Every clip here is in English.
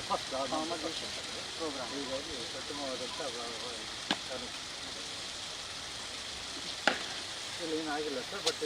First program ಹೀಗಾಗಿ ಉತ್ತಮವಾದಂಥ ಇಲ್ಲಿ ಏನಾಗಿಲ್ಲ sir. But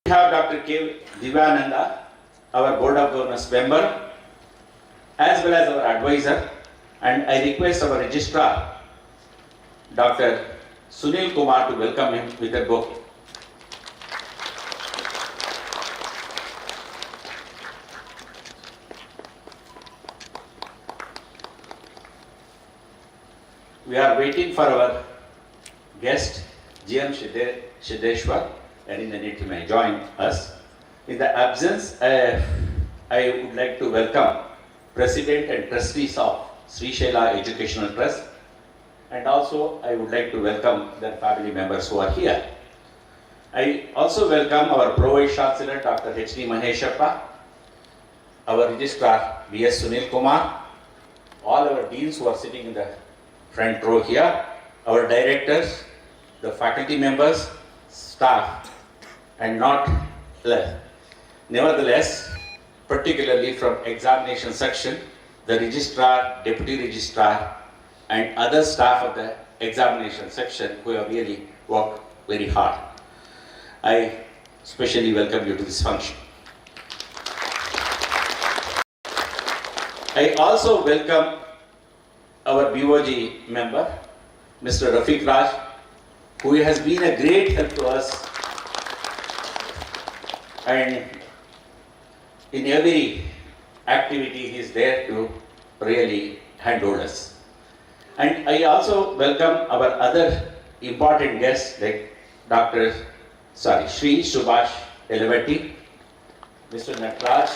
We have Dr. K. Divyananda, our Board of Governors member, as well as our advisor, and I request our registrar, Dr. Sunil Kumar, to welcome him with a book. We are waiting for our guest, GM Siddeshwar, and in the minute he may join us. In the absence, I would like to welcome President and Trustees of Sri Shaila Educational Trust, and also I would like to welcome their family members who are here. I also welcome our Pro-Vice Chancellor, Dr. H.D. Maheshappa, our Registrar, B.S. Sunil Kumar, all our deans who are sitting in the front row here, our directors, the faculty members, staff, and nevertheless, particularly from examination section, the registrar, deputy registrar, and other staff of the examination section who have really worked very hard. I especially welcome you to this function. I also welcome our BOG member, Mr. Rafiq Raj, who has been a great help to us, and in every activity he is there to really handle us. And I also welcome our other important guests like Sri Subhash Elavati, Mr. Natraj,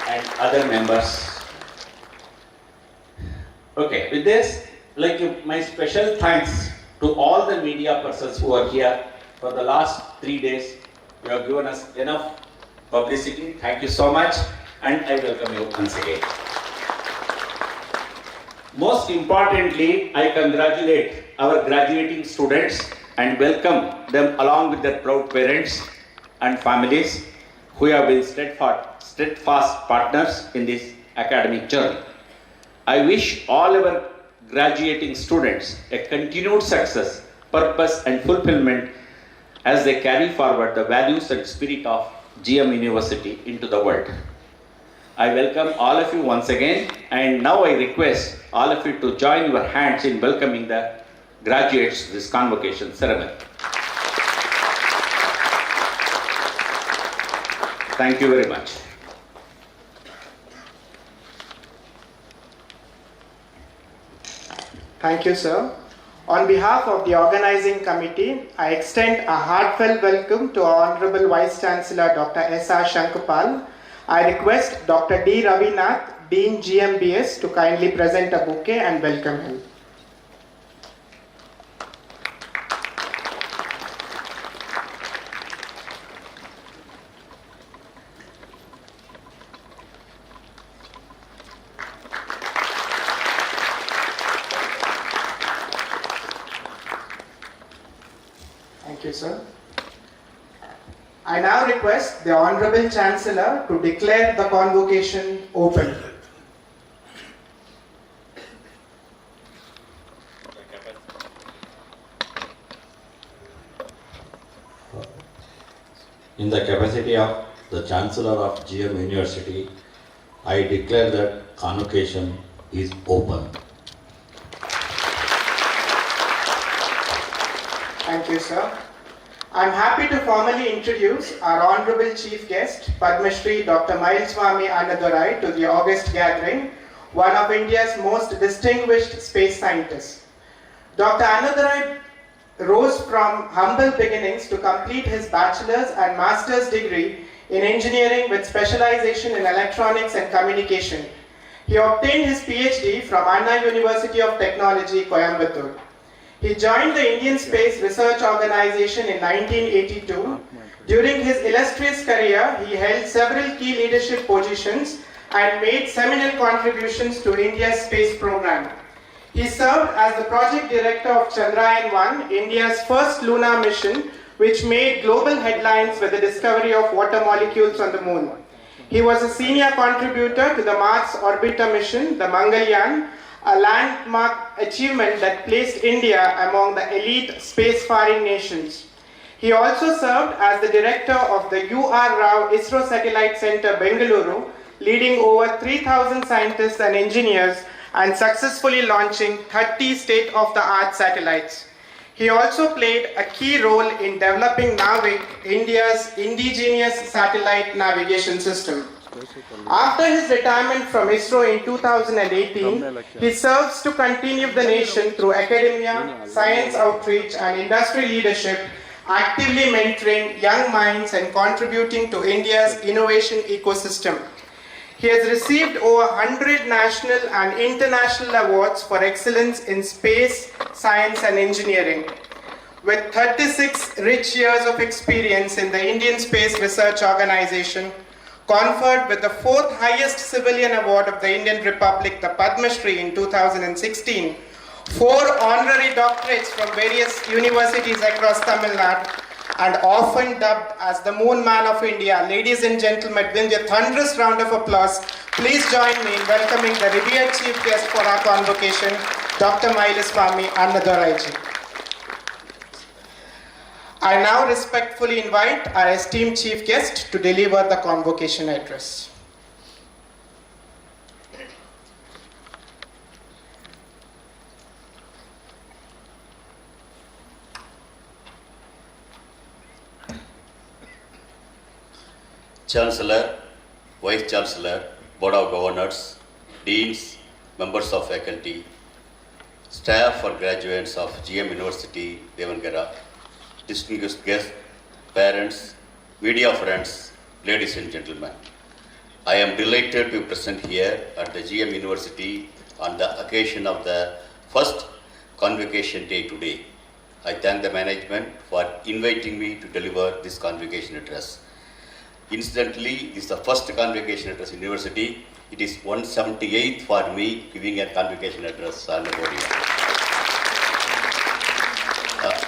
and other members. Okay, with this, my special thanks to all the media persons who are here for the last 3 days. You have given us enough publicity. Thank you so much, and I welcome you once again. Most importantly, I congratulate our graduating students and welcome them along with their proud parents and families who have been steadfast partners in this academic journey. I wish all our graduating students a continued success, purpose, and fulfillment as they carry forward the values and spirit of GM University into the world. I welcome all of you once again, and now I request all of you to join your hands in welcoming the graduates to this convocation ceremony. Thank you very much. Thank you, sir. On behalf of the organizing committee, I extend a heartfelt welcome to our Honorable Vice Chancellor, Dr. S.R. Shankupal. I request Dr. D. Ravinath, Dean GMBS, to kindly present a bouquet and welcome him. Thank you, sir. I now request the Honorable Chancellor to declare the convocation open. In the capacity of the Chancellor of GM University, I declare that convocation is open. Thank you, sir. I am happy to formally introduce our Honorable Chief Guest, Padma Shri Dr. Mailswamy Annadurai, to the august gathering, one of India's most distinguished space scientists. Dr. Annadurai rose from humble beginnings to complete his bachelor's and master's degree in engineering with specialization in electronics and communication. He obtained his PhD from Anna University of Technology, Coimbatore. He joined the Indian Space Research Organization in 1982. During his illustrious career, he held several key leadership positions and made seminal contributions to India's space program. He served as the project director of Chandrayaan-1, India's first lunar mission, which made global headlines with the discovery of water molecules on the moon. He was a senior contributor to the Mars orbiter mission, the Mangalyaan, a landmark achievement that placed India among the elite spacefaring nations. He also served as the director of the U.R. Rao ISRO Satellite Center, Bengaluru, leading over 3,000 scientists and engineers and successfully launching 30 state-of-the-art satellites. He also played a key role in developing NAVIC, India's indigenous satellite navigation system. After his retirement from ISRO in 2018, he serves to continue the nation through academia, science outreach and industry leadership, actively mentoring young minds and contributing to India's innovation ecosystem. He has received over 100 national and international awards for excellence in space, science and engineering. With 36 rich years of experience in the Indian Space Research Organization, conferred with the 4th highest civilian award of the Indian Republic, the Padma Shri in 2016, 4 honorary doctorates from various universities across Tamil Nadu, and often dubbed as the Moon Man of India. Ladies and gentlemen, with a thunderous round of applause, please join me in welcoming the revered chief guest for our convocation, Dr. Mailuswamy Annaduraiji. I now respectfully invite our esteemed chief guest to deliver the convocation address. Chancellor, Vice Chancellor, Board of Governors, Deans, members of faculty, staff or graduates of GM University, Devangara, distinguished guests, parents, media friends, ladies and gentlemen. I am delighted to be present here at the GM University on the occasion of the first convocation day today. I thank the management for inviting me to deliver this convocation address. Incidentally, this is the first convocation address in university. It is 178th for me giving a convocation address on the podium.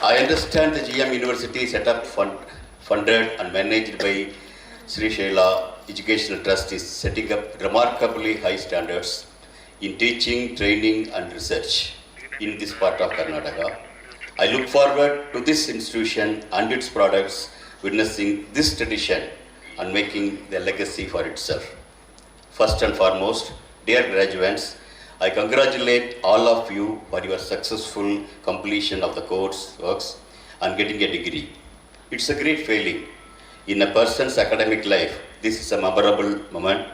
I understand the GM University set up, funded and managed by Sri Shaila Educational Trust is setting up remarkably high standards in teaching, training and research in this part of Karnataka. I look forward to this institution and its products witnessing this tradition and making the legacy for itself. First and foremost, dear graduates, I congratulate all of you for your successful completion of the courseworks and getting a degree. It's a great feeling. In a person's academic life, this is a memorable moment.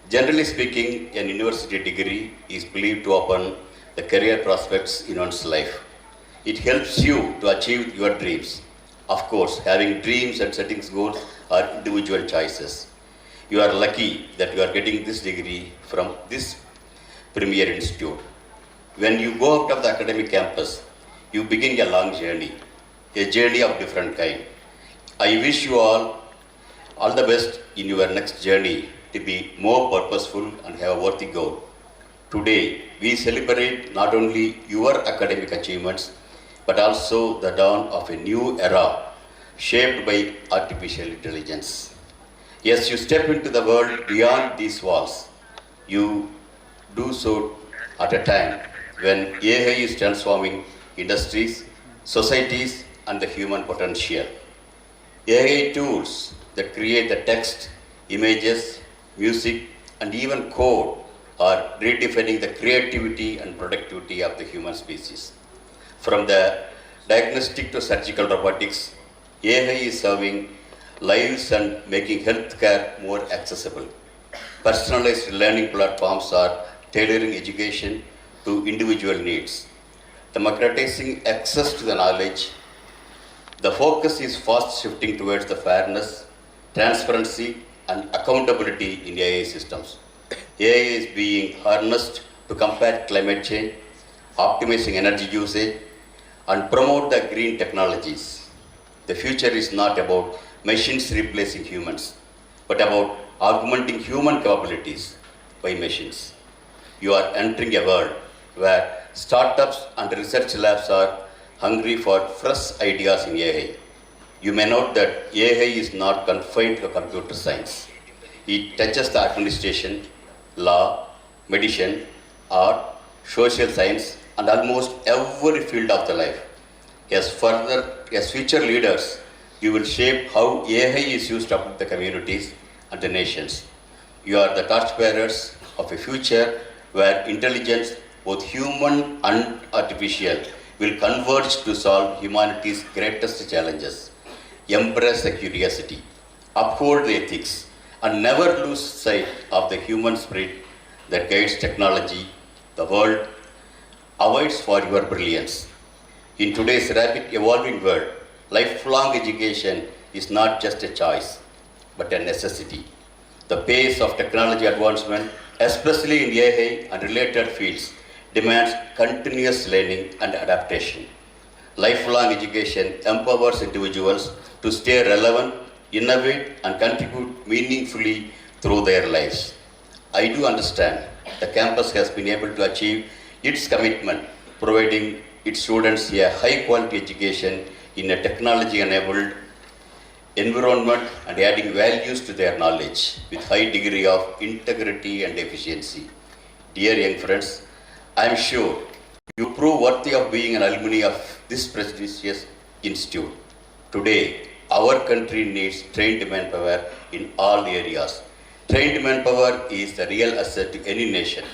Generally speaking, an university degree is believed to open the career prospects in one's life. It helps you to achieve your dreams. Of course, having dreams and setting goals are individual choices. You are lucky that you are getting this degree from this premier institute. When you go out of the academic campus, you begin a long journey, a journey of different kind. I wish you all the best in your next journey to be more purposeful and have a worthy goal. Today, we celebrate not only your academic achievements, but also the dawn of a new era shaped by artificial intelligence. Yes, you step into the world beyond these walls. You do so at a time when AI is transforming industries, societies, and the human potential. AI tools that create the text, images, music, and even code are redefining the creativity and productivity of the human species. From the diagnostic to surgical robotics, AI is serving lives and making healthcare more accessible. Personalized learning platforms are tailoring education to individual needs, democratizing access to the knowledge. The focus is fast shifting towards the fairness, transparency, and accountability in AI systems. AI is being harnessed to combat climate change, optimizing energy usage, and promote the green technologies. The future is not about machines replacing humans, but about augmenting human capabilities by machines. You are entering a world where startups and research labs are hungry for fresh ideas in AI. You may note that AI is not confined to computer science. It touches the administration, law, medicine, art, social science, and almost every field of the life. As future leaders, You will shape how AI is used to uplift the communities and the nations. You are the torchbearers of a future where intelligence, both human and artificial, will converge to solve humanity's greatest challenges. Embrace the curiosity, uphold the ethics, and never lose sight of the human spirit that guides technology. The world awaits for your brilliance. In today's rapid evolving world, lifelong education is not just a choice, but a necessity. The pace of technology advancement, especially in AI and related fields, demands continuous learning and adaptation. Lifelong education empowers individuals to stay relevant, innovate, and contribute meaningfully through their lives. I do understand the campus has been able to achieve its commitment, providing its students a high-quality education in a technology-enabled environment and adding values to their knowledge with high degree of integrity and efficiency. Dear young friends, I am sure you prove worthy of being an alumni of this prestigious institute. Today, our country needs trained manpower in all areas. Trained manpower is the real asset to any nation.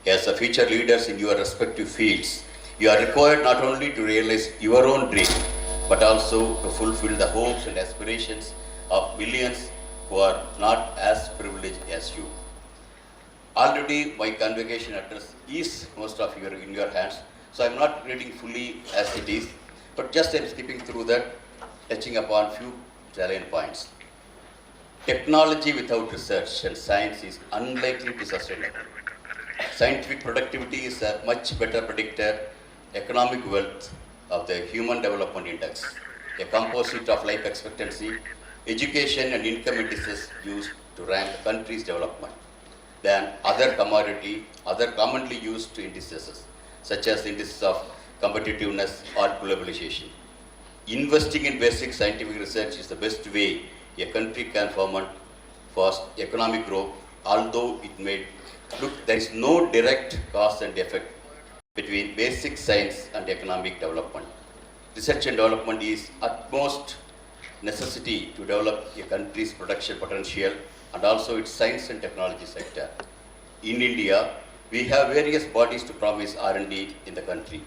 As the future leaders in your respective fields, you are required not only to realize your own dream, but also to fulfill the hopes and aspirations of millions who are not as privileged as you. Already my convocation address is most of in your hands, so I am not reading fully as it is, but just I am skipping through that, touching upon few salient points. Technology without research and science is unlikely to sustain it. Scientific productivity is a much better predictor, economic wealth of the Human Development Index, a composite of life expectancy, education and income indices used to rank the country's development, than other commonly used indices, such as the indices of competitiveness or globalization. Investing in basic scientific research is the best way a country can foment fast economic growth, although it may look there is no direct cause and effect between basic science and economic development. Research and development is utmost necessity to develop a country's production potential and also its science and technology sector. In India, we have various bodies to promise R&D in the country,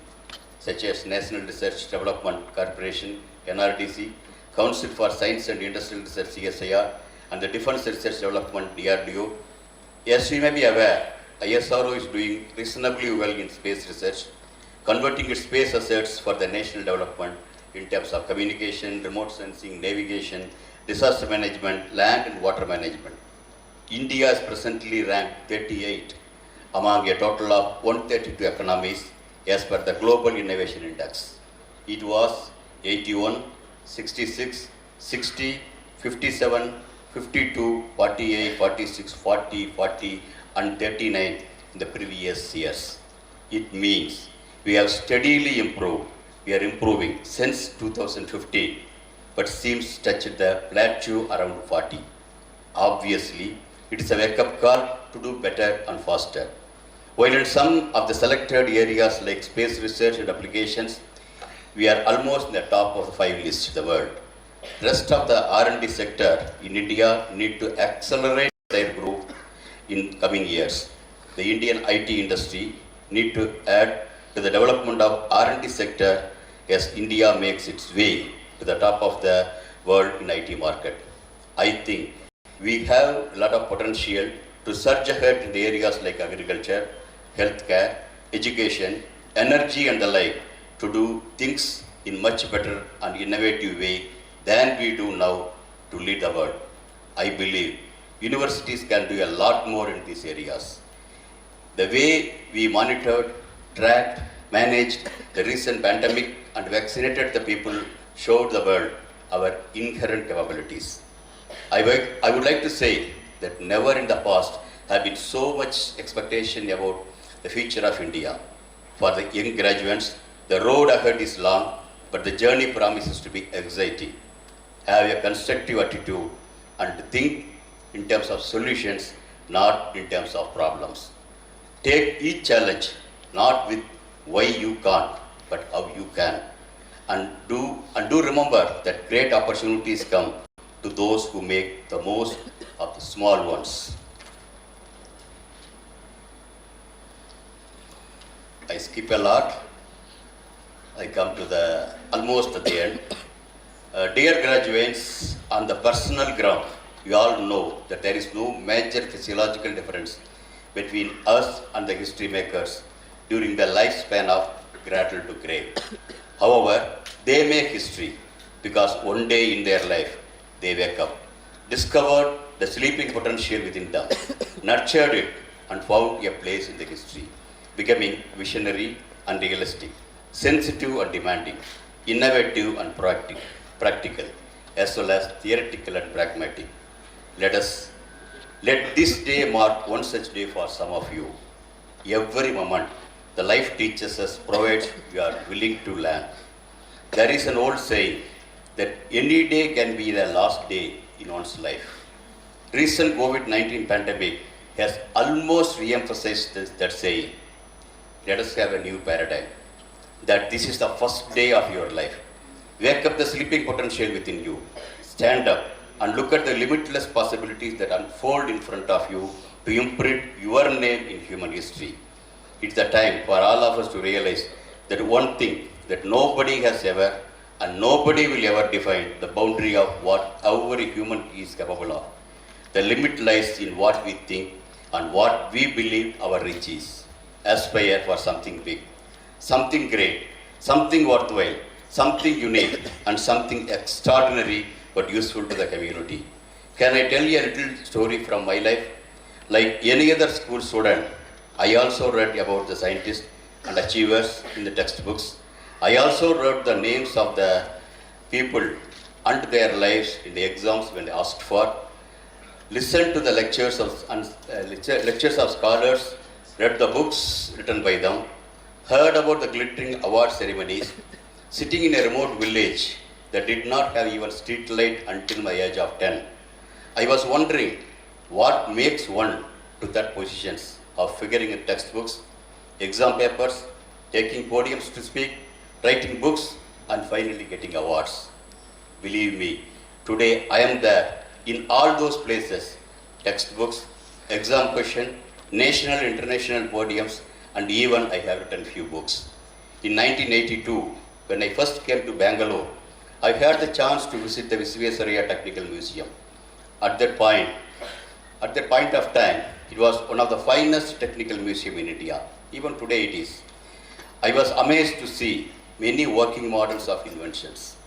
such as National Research Development Corporation, NRDC, Council for Science and Industrial Research, CSIR, and the Defense Research Development, DRDO. As you may be aware, ISRO is doing reasonably well in space research, converting its space assets for the national development in terms of communication, remote sensing, navigation, disaster management, land and water management. India is presently ranked 38 among a total of 132 economies as per the Global Innovation Index. It was 81, 66, 60, 57, 52, 48, 46, 40, 40 and 39 in the previous years. It means we have steadily improved. We are improving since 2015, but seems touched the plateau around 40. Obviously, it is a wake-up call to do better and faster. While in some of the selected areas like space research and applications, we are almost in the top of the 5 list in the world. Rest of the R&D sector in India need to accelerate their growth in coming years. The Indian IT industry need to add to the development of R&D sector as India makes its way to the top of the world in IT market. I think we have a lot of potential to surge ahead in the areas like agriculture, healthcare, education, energy and the like to do things in much better and innovative way than we do now to lead the world. I believe universities can do a lot more in these areas. The way we monitored, tracked, managed the recent pandemic and vaccinated the people showed the world our inherent capabilities. I would like to say that never in the past have been so much expectation about the future of India. For the young graduates, the road ahead is long, but the journey promises to be exciting. Have a constructive attitude and think in terms of solutions, not in terms of problems. Take each challenge not with why you can't, but how you can. and do remember that great opportunities come to those who make the most of the small ones. I skip a lot. I come to the almost at the end. Dear graduates, on the personal ground, we all know that there is no major physiological difference between us and the history makers during the lifespan of cradle to grave. However, they make history because one day in their life they wake up, discovered the sleeping potential within them, nurtured it, and found a place in the history, becoming visionary and realistic, sensitive and demanding, innovative and practical, as well as theoretical and pragmatic. Let this day mark one such day for some of you. Every moment the life teaches us, provides we are willing to learn. There is an old saying that any day can be the last day in one's life. Recent COVID-19 pandemic has almost re-emphasized that saying. Let us have a new paradigm, that this is the first day of your life. Wake up the sleeping potential within you. Stand up and look at the limitless possibilities that unfold in front of you to imprint your name in human history. It's the time for all of us to realize that one thing that nobody has ever and nobody will ever define the boundary of what every human is capable of. The limit lies in what we think and what we believe our reach is. Aspire for something big, something great, something worthwhile, something unique, and something extraordinary but useful to the community. Can I tell you a little story from my life? Like any other school student, I also read about the scientists and achievers in the textbooks. I also read the names of the people and their lives in the exams when they asked for. Listened to the lectures of scholars, read the books written by them, heard about the glittering award ceremonies, sitting in a remote village that did not have even street light until my age of 10. I was wondering what makes one to that positions of figuring in textbooks, exam papers, taking podiums to speak, writing books, and finally getting awards. Believe me, today I am there in all those places, textbooks, exam question, national, international podiums, and even I have written few books. In 1982, when I first came to Bangalore, I had the chance to visit the Visvesvaraya Technical Museum. At that point of time, it was one of the finest technical museums in India. Even today it is. I was amazed to see many working models of inventions,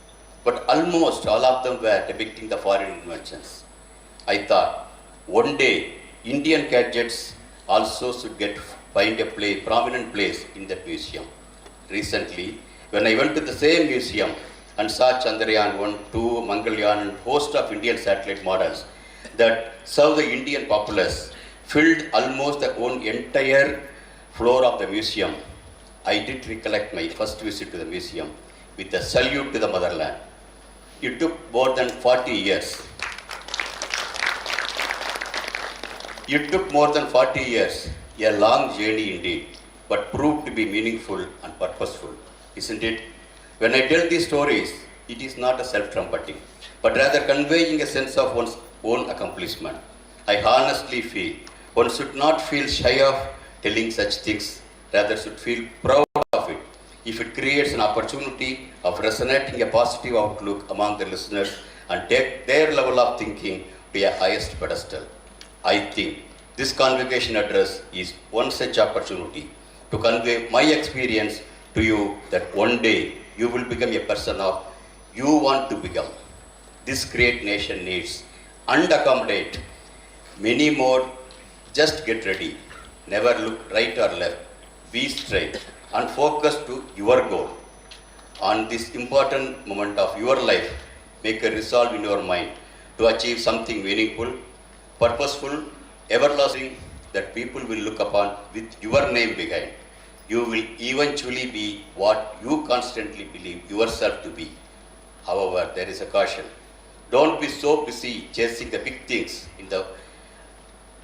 but almost all of them were depicting the foreign inventions. I thought, one day, Indian gadgets also should find a prominent place in that museum. Recently, when I went to the same museum and saw Chandrayaan 1, 2, Mangalyaan and host of Indian satellite models that serve the Indian populace, filled almost the entire floor of the museum, I did recollect my first visit to the museum with a salute to the motherland. It took more than 40 years. A long journey indeed, but proved to be meaningful and purposeful, isn't it? When I tell these stories, it is not a self-trumpeting, but rather conveying a sense of one's own accomplishment. I honestly feel one should not feel shy of telling such things, rather should feel proud of it if it creates an opportunity of resonating a positive outlook among the listeners and take their level of thinking to a highest pedestal. I think this convocation address is one such opportunity to convey my experience to you that one day you will become a person of you want to become. This great nation needs and accommodate many more. Just get ready. Never look right or left. Be straight and focus to your goal. On this important moment of your life, make a resolve in your mind to achieve something meaningful, purposeful, everlasting that people will look upon with your name behind. You will eventually be what you constantly believe yourself to be. However, there is a caution. Don't be so busy chasing the big things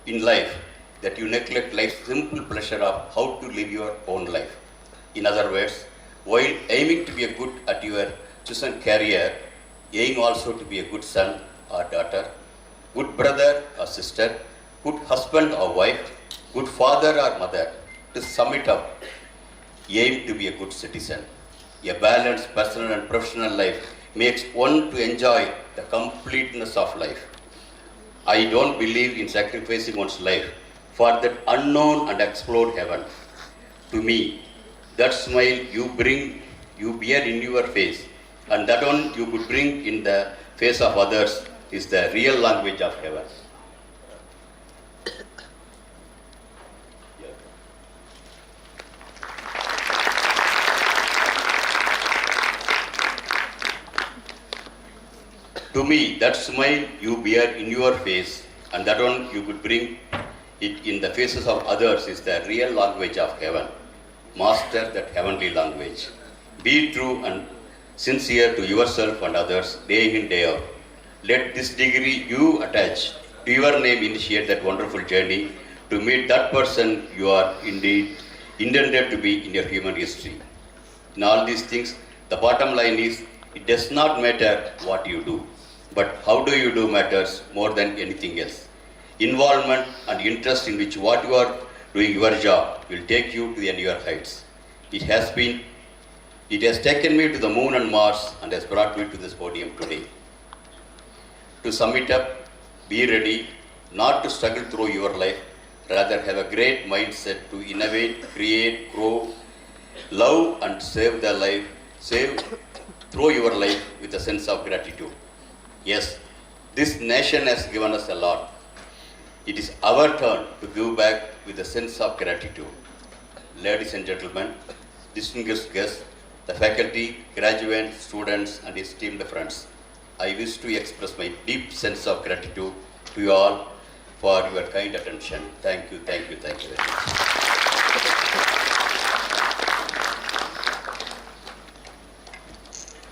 in life that you neglect life's simple pleasure of how to live your own life. In other words, While aiming to be a good at your chosen career, aim also to be a good son or daughter, good brother or sister, good husband or wife, good father or mother. To sum it up, aim to be a good citizen. A balanced personal and professional life makes one to enjoy the completeness of life. I don't believe in sacrificing one's life for that unknown and explored heaven. To me, that smile you bear in your face, and that one you could bring in the face of others, is the real language of heaven. To me, that smile you bear in your face, and that one you could bring it in the faces of others, is the real language of heaven. Master that heavenly language. Be true and sincere to yourself and others day in, day out. Let this degree you attach to your name initiate that wonderful journey to meet that person you are indeed intended to be in your human history. In all these things, the bottom line is, it does not matter what you do, but how do you do matters more than anything else. Involvement and interest in which what you are doing your job will take you to the newer heights. It has taken me to the moon and Mars and has brought me to this podium today. To sum it up, be ready not to struggle through your life, rather have a great mindset to innovate, create, grow, love and save through your life with a sense of gratitude. Yes, this nation has given us a lot. It is our turn to give back with a sense of gratitude. Ladies and gentlemen, distinguished guests, the faculty, graduates, students and esteemed friends, I wish to express my deep sense of gratitude to you all for your kind attention. Thank you very much.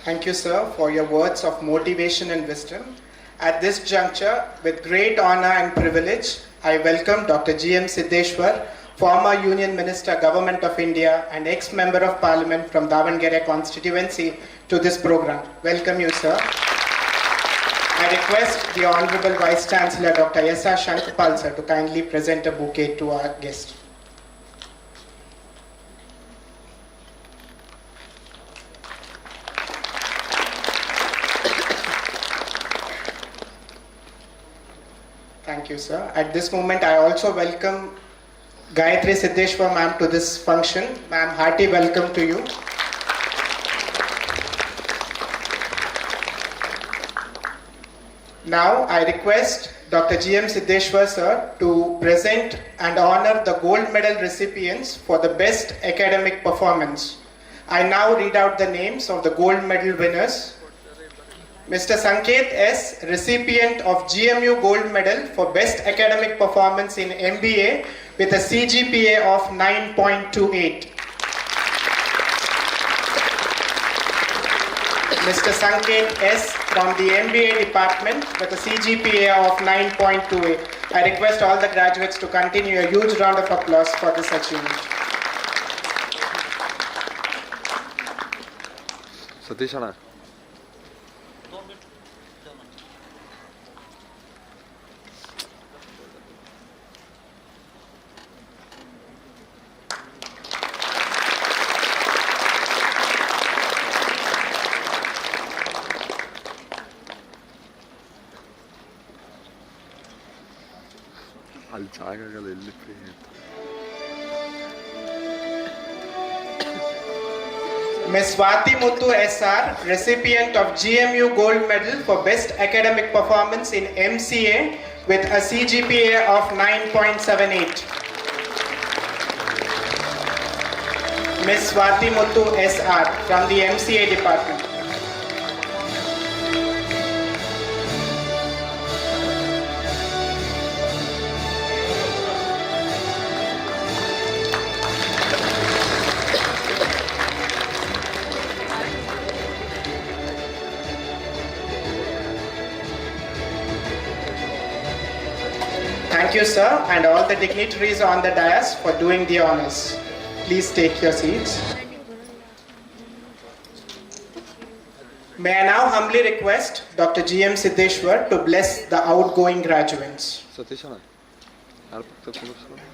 Thank you, sir, for your words of motivation and wisdom. At this juncture, with great honor and privilege, I welcome Dr. G.M. Siddeshwar, former Union Minister, Government of India, and ex-Member of Parliament from Davangere constituency, to this program. Welcome you, sir. I request the Honorable Vice Chancellor, Dr. S.R. Shankapal, sir, to kindly present a bouquet to our guest. Thank you, sir. At this moment, I also welcome Gayatri Siddeshwar ma'am to this function. Ma'am, hearty welcome to you. Now, I request Dr. G.M. Siddeshwar, sir, to present and honor the gold medal recipients for the best academic performance. I now read out the names of the gold medal winners. Mr. Sanket S., recipient of GMU Gold Medal for Best Academic Performance in MBA with a CGPA of 9.28. Mr. Sanket S. from the MBA department with a CGPA of 9.28. I request all the graduates to continue. A huge round of applause for this achievement. Satishana. ಅಲ್ಲಿ ಜಾಗಗಳು ಎಲ್ಲಿ free ಅಂತ. Ms. Swati Muthu SR, recipient of GMU Gold Medal for Best Academic Performance in MCA with a CGPA of 9.78. Ms. Swati Muthu SR from the MCA department. Thank you, sir, and all the dignitaries on the dais for doing the honors. Please take your seats. May I now humbly request Dr. G.M. Siddeshwar to bless the outgoing graduates. ಸತೀಶಣ್ಣ ಯಾರು ಪಕ್ಕ ಕುಂದಿರ್ಸ್ಕೊಂಡು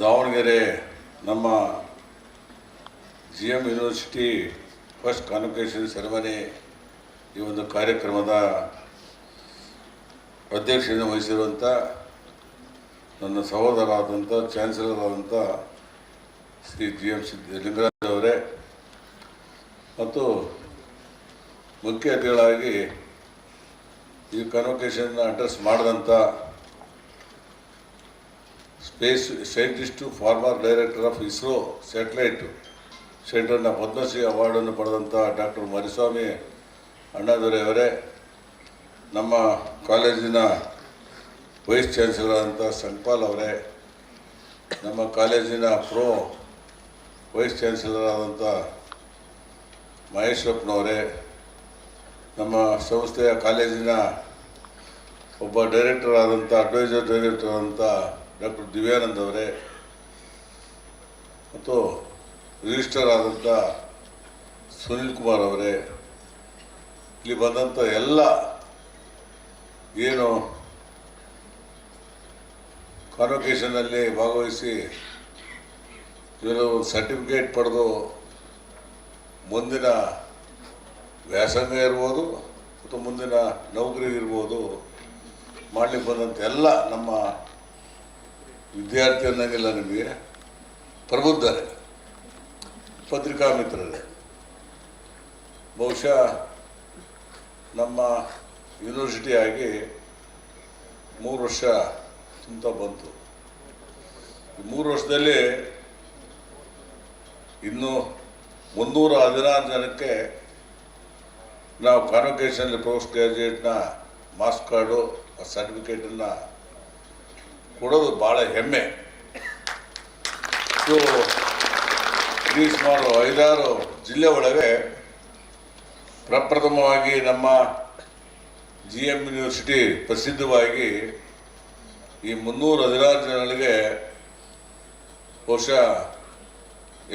ದಾವಣಗೆರೆ ನಮ್ಮ GM university first convocation ceremony ಈ ಒಂದು ಕಾರ್ಯಕ್ರಮದ ಅಧ್ಯಕ್ಷತೆಯನ್ನು ವಹಿಸಿರುವಂಥ ನನ್ನ ಸಹೋದರರಾದಂಥ chancellor ಆದಂಥ Shri GM Lingaraj ಅವರೇ ಮತ್ತು ಮುಖ್ಯ ಅತಿಥಿಗಳಾಗಿ ಈ ಕಾನ್ವೊಕೇಷನ್ ಅಡ್ರೆಸ್ ಮಾಡಿದಂಥ space scientist former director of ISRO satellite ಸೆಂಟರ್ನ ಪದ್ಮಶ್ರೀ ಅವಾರ್ಡನ್ನು ಪಡೆದಂಥ ಡಾಕ್ಟರ್ ಮರಿಸ್ವಾಮಿ ಅಣ್ಣಾದೊರೆ ಅವರೇ, ನಮ್ಮ ಕಾಲೇಜಿನ ವೈಸ್ ಚಾನ್ಸಲರ್ ಆದಂಥ ಸಂಪಾಲ್ ಅವರೇ, ನಮ್ಮ ಕಾಲೇಜಿನ ವೈಸ್ ಚಾನ್ಸಲರ್ ಆದಂಥ ಮಹೇಶ್ವರಪ್ಪನವರೇ, ನಮ್ಮ ಸಂಸ್ಥೆಯ ಕಾಲೇಜಿನ ಒಬ್ಬ ಡೈರೆಕ್ಟರ್ ಆದಂಥ ಅಡ್ವೈಸರ್ ಡೈರೆಕ್ಟರ್ ಆದಂಥ ಡಾಕ್ಟರ್ ದಿವ್ಯಾನಂದ್ ಅವರೇ ಮತ್ತು ರಿಜಿಸ್ಟರ್ ಆದಂಥ ಸುನಿಲ್ ಕುಮಾರ್ ಅವರೇ, ಇಲ್ಲಿ ಬಂದಂಥ ಎಲ್ಲ ಏನು ಕಾನ್ವೊಕೇಷನ್ನಲ್ಲಿ ಭಾಗವಹಿಸಿ ಇವರು ಸರ್ಟಿಫಿಕೇಟ್ ಪಡೆದು ಮುಂದಿನ ವ್ಯಾಸಂಗ ಇರ್ಬೋದು ಮತ್ತು ಮುಂದಿನ ನೌಕರಿ ಇರ್ಬೋದು ಮಾಡಲಿಕ್ಕೆ ಬಂದಂಥ ಎಲ್ಲ ನಮ್ಮ ವಿದ್ಯಾರ್ಥಿ ಅನ್ನಂಗಿಲ್ಲ, ನಿಮಗೆ ಪ್ರಬುದ್ಧರೇ, ಪತ್ರಿಕಾ ಮಿತ್ರರೇ, ಬಹುಶಃ ನಮ್ಮ ಯೂನಿವರ್ಸಿಟಿ ಆಗಿ 3 ವರ್ಷ ತುಂಬ ಬಂತು. ಈ 3 ವರ್ಷದಲ್ಲಿ ಇನ್ನೂ 316 ಜನಕ್ಕೆ ನಾವು ಕಾನ್ವೊಕೇಷನ್ ಪೋಸ್ಟ್ ಗ್ರ್ಯಾಜುಯೇಟ್ನ ಮಾರ್ಕ್ಸ್ ಕಾರ್ಡು ಸರ್ಟಿಫಿಕೇಟನ್ನು ಕೊಡೋದು ಭಾಳ ಹೆಮ್ಮೆ. ಇದು ಈ ಸುಮಾರು 5-6 ಜಿಲ್ಲೆ ಒಳಗೆ ಪ್ರಪ್ರಥಮವಾಗಿ ನಮ್ಮ GM ಯೂನಿವರ್ಸಿಟಿ ಪ್ರಸಿದ್ಧವಾಗಿ ಈ 316 ಜನಗಳಿಗೆ ಬಹುಶಃ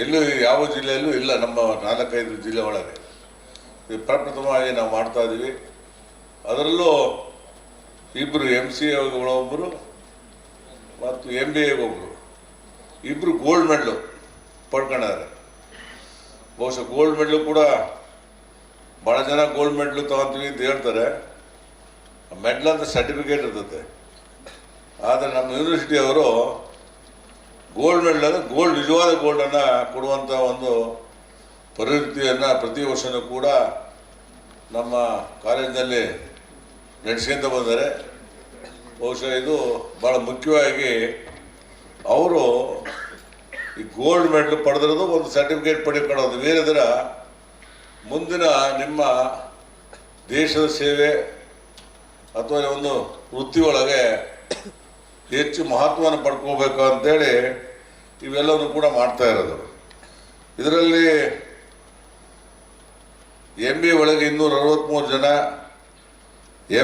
ಎಲ್ಲೂ ಯಾವ ಜಿಲ್ಲೆಯಲ್ಲೂ ಇಲ್ಲ, ನಮ್ಮ 4-5 ಜಿಲ್ಲೆ ಒಳಗೆ ಇದು ಪ್ರಪ್ರಥಮವಾಗಿ ನಾವು ಮಾಡ್ತಾ ಇದ್ದೀವಿ. ಅದರಲ್ಲೂ ಇಬ್ಬರು MCA ಒಬ್ಬರು ಮತ್ತು MBA ಒಬ್ಬರು, ಇಬ್ಬರು ಗೋಲ್ಡ್ ಮೆಡ್ಲು ಪಡ್ಕೊಂಡಿದ್ದಾರೆ. ಬಹುಶಃ ಗೋಲ್ಡ್ ಮೆಡ್ಲು ಕೂಡ ಭಾಳ ಜನ ಗೋಲ್ಡ್ ಮೆಡ್ಲು ತಗೊತೀವಿ ಅಂತ ಹೇಳ್ತಾರೆ, ಮೆಡ್ಲ್ ಅಂತ ಸರ್ಟಿಫಿಕೇಟ್ ಇರ್ತದೆ. ಆದರೆ ನಮ್ಮ ಯೂನಿವರ್ಸಿಟಿಯವರು ಗೋಲ್ಡ್ ಮೆಡಲ್ ಅಂದರೆ ಗೋಲ್ಡ್, ನಿಜವಾದ ಗೋಲ್ಡನ್ನು ಕೊಡುವಂಥ ಒಂದು ಪ್ರವೃತ್ತಿಯನ್ನು ಪ್ರತಿ ವರ್ಷವೂ ಕೂಡ ನಮ್ಮ ಕಾಲೇಜಿನಲ್ಲಿ ನಡೆಸ್ಕೊಂತ ಬಂದರೆ, ಬಹುಶಃ ಇದು ಭಾಳ ಮುಖ್ಯವಾಗಿ ಅವರು ಈ ಗೋಲ್ಡ್ ಮೆಡಲ್ ಪಡೆದಿರೋದು ಒಂದು ಸರ್ಟಿಫಿಕೇಟ್ ಪಡೆದುಕೊಳ್ಳೋದು ಬೇರೆದರ ಮುಂದಿನ ನಿಮ್ಮ ದೇಶದ ಸೇವೆ ಅಥವಾ ಒಂದು ವೃತ್ತಿ ಒಳಗೆ ಹೆಚ್ಚು ಮಹತ್ವವನ್ನು ಪಡ್ಕೋಬೇಕು ಅಂತೇಳಿ ಇವೆಲ್ಲವೂ ಕೂಡ ಮಾಡ್ತಾ ಇರೋದು. ಇದರಲ್ಲಿ MBA ಒಳಗೆ 263 ಜನ,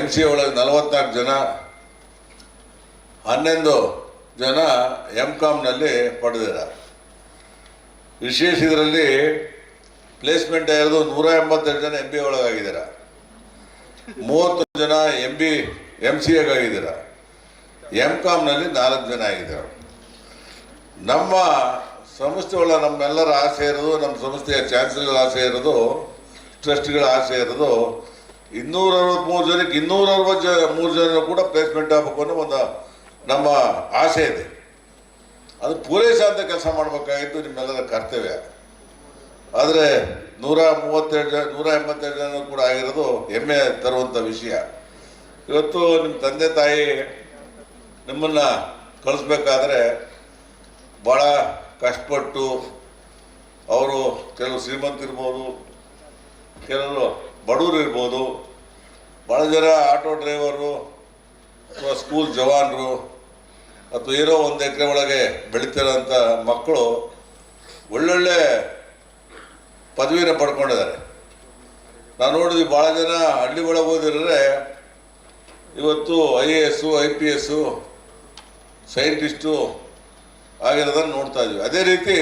MCA ಒಳಗೆ 44 ಜನ, 11 ಜನ MCOMನಲ್ಲಿ ಪಡೆದಿದ್ದಾರೆ. ವಿಶೇಷ ಇದರಲ್ಲಿ ಪ್ಲೇಸ್ಮೆಂಟ್ ಆಗಿರೋದು 182 ಜನ MBA ಒಳಗಾಗಿದ್ದಾರೆ, 30 ಜನ MCAಗಾಗಿದ್ದಾರೆ, MCOMನಲ್ಲಿ 4 ಜನ ಆಗಿದ್ದಾರೆ. ನಮ್ಮ ಸಂಸ್ಥೆ ಒಳಗೆ ನಮ್ಮೆಲ್ಲರ ಆಸೆ ಇರೋದು, ನಮ್ಮ ಸಂಸ್ಥೆಯ ಚಾನ್ಸಲರ್ ಆಸೆ ಇರೋದು, ಟ್ರಸ್ಟ್ಗಳ ಆಸೆ ಇರೋದು 263 ಜನಕ್ಕೆ 263 ಜನ ಕೂಡ ಪ್ಲೇಸ್ಮೆಂಟ್ ಆಗಬೇಕು ಅನ್ನೋ ಒಂದು ನಮ್ಮ ಆಸೆ ಇದೆ. ಅದು ಪೂರೈಸುವಂಥ ಕೆಲಸ ಮಾಡಬೇಕಾಗಿತ್ತು ನಿಮ್ಮೆಲ್ಲರ ಕರ್ತವ್ಯ. ಆದರೆ 182 ಜನ ಕೂಡ ಆಗಿರೋದು ಹೆಮ್ಮೆ ತರುವಂಥ ವಿಷಯ. ಇವತ್ತು ನಿಮ್ಮ ತಂದೆ ತಾಯಿ ನಿಮ್ಮನ್ನು ಕಳಿಸ್ಬೇಕಾದ್ರೆ ಭಾಳ ಕಷ್ಟಪಟ್ಟು ಅವರು ಕೆಲವು ಶ್ರೀಮಂತರಿರ್ಬೋದು, ಕೆಲವರು ಬಡವರು ಇರ್ಬೋದು, ಭಾಳ ಜನ ಆಟೋ ಡ್ರೈವರು ಅಥವಾ ಸ್ಕೂಲ್ ಜವಾನರು ಅಥವಾ ಏನೋ ಒಂದು ಎಕರೆ ಒಳಗೆ ಬೆಳೀತಿರೋಂಥ ಮಕ್ಕಳು ಒಳ್ಳೊಳ್ಳೆ ಪದವಿನ ಪಡ್ಕೊಂಡಿದ್ದಾರೆ. ನಾನು ನೋಡಿದ್ವಿ ಭಾಳ ಜನ ಹಳ್ಳಿ ಒಳಗೆ ಓದಿದ್ರೆ ಇವತ್ತು IAS, IPS, ಸೈಂಟಿಸ್ಟು ಆಗಿರೋದನ್ನು ನೋಡ್ತಾ ಇದ್ವಿ. ಅದೇ ರೀತಿ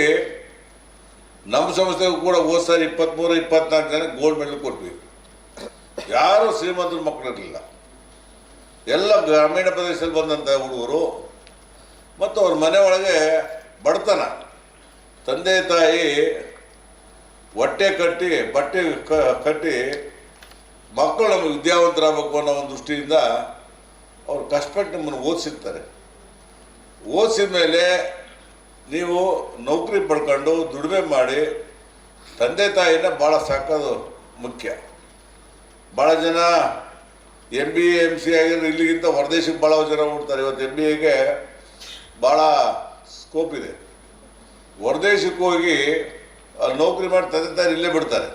ನಮ್ಮ ಸಂಸ್ಥೆಗೂ ಕೂಡ ಹೋದ ಸಾರಿ 23-24 ಜನ ಗೋಲ್ಡ್ ಮೆಡಲ್ ಕೊಟ್ವಿ. ಯಾರು ಶ್ರೀಮಂತರ ಮಕ್ಕಳಿರಲಿಲ್ಲ, ಎಲ್ಲ ಗ್ರಾಮೀಣ ಪ್ರದೇಶದಲ್ಲಿ ಬಂದಂಥ ಹುಡುಗರು ಮತ್ತು ಅವ್ರ ಮನೆ ಒಳಗೆ ಬಡತನ, ತಂದೆ ತಾಯಿ ಹೊಟ್ಟೆ ಕಟ್ಟಿ ಬಟ್ಟೆ ಕಟ್ಟಿ ಮಕ್ಕಳು ನಮಗೆ ವಿದ್ಯಾವಂತರಾಗಬೇಕು ಅನ್ನೋ ಒಂದು ದೃಷ್ಟಿಯಿಂದ ಅವ್ರು ಕಷ್ಟಪಟ್ಟು ನಮ್ಮನ್ನು ಓದಿಸಿರ್ತಾರೆ. ಓದಿಸಿದ ಮೇಲೆ ನೀವು ನೌಕರಿ ಪಡ್ಕೊಂಡು ದುಡಿಮೆ ಮಾಡಿ ತಂದೆ ತಾಯಿನ ಭಾಳ ಸಾಕೋದು ಮುಖ್ಯ. ಭಾಳ ಜನ MBA MC ಆಗಿರೋ ಇಲ್ಲಿಗಿಂತ ಹೊರದೇಶಕ್ಕೆ ಭಾಳ ಜನ ಹೋಗ್ತಾರೆ. ಇವತ್ತು MBAಗೆ ಭಾಳ ಸ್ಕೋಪ್ ಇದೆ. ಹೊರದೇಶಕ್ಕೆ ಹೋಗಿ ಅಲ್ಲಿ ನೌಕರಿ ಮಾಡಿ ತಂದೆ ತಾಯಿ ಇಲ್ಲೇ ಬಿಡ್ತಾರೆ.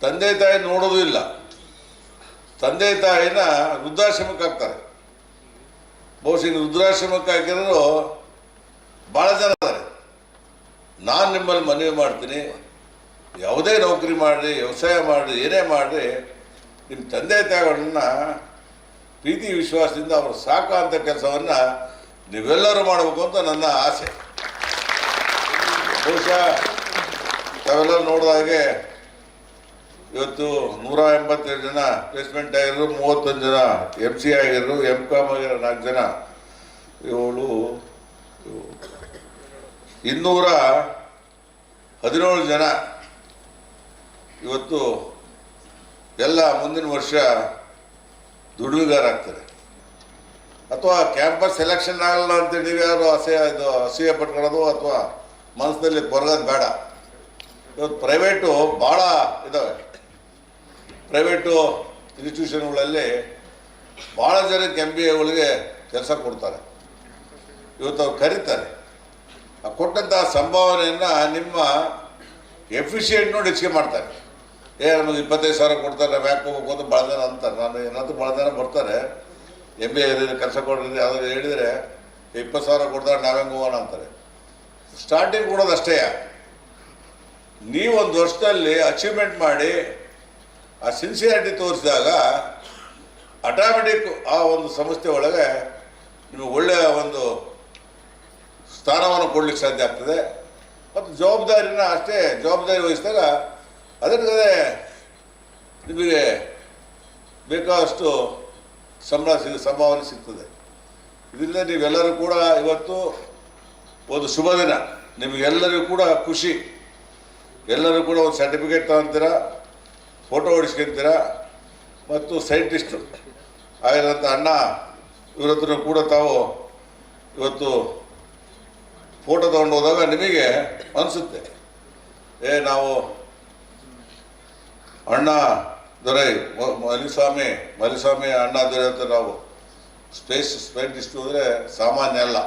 ತಂದೆ ತಾಯಿ ನೋಡೋದು ಇಲ್ಲ, ತಂದೆ ತಾಯಿನ ವೃದ್ಧಾಶ್ರಮಕ್ಕೆ ಹಾಕ್ತಾರೆ. ಬಹುಶಃ ವೃದ್ಧಾಶ್ರಮಕ್ಕೆ ಹಾಕಿರೋರು ಭಾಳ ಜನ ಇದ್ದಾರೆ. ನಾನು ನಿಮ್ಮಲ್ಲಿ ಮನವಿ ಮಾಡ್ತೀನಿ, ಯಾವುದೇ ನೌಕರಿ ಮಾಡಿರಿ, ವ್ಯವಸಾಯ ಮಾಡಿರಿ, ಏನೇ ಮಾಡಿರಿ, ನಿಮ್ಮ ತಂದೆ ತಾಯಿಗಳನ್ನ ಪ್ರೀತಿ ವಿಶ್ವಾಸದಿಂದ ಅವರು ಸಾಕೋ ಅಂಥ ಕೆಲಸವನ್ನು ನೀವೆಲ್ಲರೂ ಮಾಡಬೇಕು ಅಂತ ನನ್ನ ಆಸೆ. ಬಹುಶಃ ತಾವೆಲ್ಲರೂ ನೋಡಿದ ಹಾಗೆ ಇವತ್ತು 187 ಜನ ಪ್ಲೇಸ್ಮೆಂಟ್ ಆಗಿರೋರು, 31 ಜನ MC ಆಗಿರೋರು, MCOM ಆಗಿರೋ 4 ಜನ, 217 ಜನ ಇವತ್ತು ಎಲ್ಲ ಮುಂದಿನ ವರ್ಷ ದುಡಿಮೆಗಾರಾಗ್ತಾರೆ. ಅಥವಾ ಕ್ಯಾಂಪಸ್ ಸೆಲೆಕ್ಷನ್ ಆಗಲ್ಲ ಅಂತೇಳಿ ನೀವ್ಯಾರು ಅಸಹ್ಯ ಪಟ್ಕೊಳ್ಳೋದು ಅಥವಾ ಮನಸ್ಸಿನಲ್ಲಿ ಕೊರಗೋದು ಬೇಡ. ಇವತ್ತು ಪ್ರೈವೇಟು ಭಾಳ ಇದ್ದಾವೆ. ಪ್ರೈವೇಟು ಇನ್ಸ್ಟಿಟ್ಯೂಷನ್ಗಳಲ್ಲಿ ಭಾಳ ಜನಕ್ಕೆ MBAಗಳಿಗೆ ಕೆಲಸ ಕೊಡ್ತಾರೆ. ಇವತ್ತು ಅವ್ರು ಕರೀತಾರೆ. ಆ ಕೊಟ್ಟಂತಹ ಸಂಭಾವನೆಯನ್ನು ನಿಮ್ಮ ಎಫಿಷಿಯೆಂಟ್ ನೋಡಿ ಹೆಚ್ಚಿಗೆ ಮಾಡ್ತಾರೆ. ನಮಗೆ 25,000 ಕೊಡ್ತಾರೆ, ನಾವು ಯಾಕೆ ಹೋಗ್ಬೇಕು ಅಂತ ಭಾಳ ಜನ ಅಂತಾರೆ. ನಾನು ಏನಾದರೂ ಭಾಳ ಜನ ಬರ್ತಾರೆ, MBA ಕೆಲಸ ಕೊಡ್ರಿ ಯಾವ್ದಾದ್ರು ಹೇಳಿದರೆ 20,000 ಕೊಡ್ತಾರೆ, ನಾವೇ ಹೋಗೋಣ ಅಂತಾರೆ. ಸ್ಟಾರ್ಟಿಂಗ್ ಕೊಡೋದು ಅಷ್ಟೇ. ನೀವು ಒಂದು ವರ್ಷದಲ್ಲಿ ಅಚೀವ್ಮೆಂಟ್ ಮಾಡಿ ಆ ಸಿನ್ಸಿಯಾರಿಟಿ ತೋರಿಸಿದಾಗ ಆಟೋಮೆಟಿಕ್ ಆ ಒಂದು ಸಂಸ್ಥೆ ಒಳಗೆ ನಿಮಗೆ ಒಳ್ಳೆಯ ಒಂದು ಸ್ಥಾನವನ್ನು ಕೊಡ್ಲಿಕ್ಕೆ ಸಾಧ್ಯ ಆಗ್ತದೆ. ಮತ್ತು ಜವಾಬ್ದಾರಿನ ಅಷ್ಟೇ ಜವಾಬ್ದಾರಿ ವಹಿಸಿದಾಗ ಅದಕ್ಕೆ ನಿಮಗೆ ಬೇಕಾದಷ್ಟು ಸಂಭಾವನೆ ಸಿಗ್ತದೆ. ಇದರಿಂದ ನೀವೆಲ್ಲರೂ ಕೂಡ ಇವತ್ತು ಒಂದು ಶುಭ ದಿನ. ನಿಮಗೆಲ್ಲರಿಗೂ ಕೂಡ ಖುಷಿ. ಎಲ್ಲರೂ ಕೂಡ ಒಂದು ಸರ್ಟಿಫಿಕೇಟ್ ತಗೊಂತೀರ, ಫೋಟೋ ಹೊಡಿಸ್ಕೊಂತೀರ. ಮತ್ತು ಸೈಂಟಿಸ್ಟು ಆಗಿರೋಂಥ ಅಣ್ಣ ಇವ್ರ ಹತ್ರ ಕೂಡ ತಾವು ಇವತ್ತು ಫೋಟೋ ತೊಗೊಂಡು ಹೋದಾಗ ನಿಮಗೆ ಅನಿಸುತ್ತೆ, ನಾವು ಅಣ್ಣ ದೊರೈ ಮಲಿಸ್ವಾಮಿ ಅಣ್ಣ ದೊರೆ ಅಂತ ನಾವು ಸ್ಪೇಸ್ ಸೈಂಟಿಸ್ಟು ಅಂದರೆ ಸಾಮಾನ್ಯ ಅಲ್ಲ.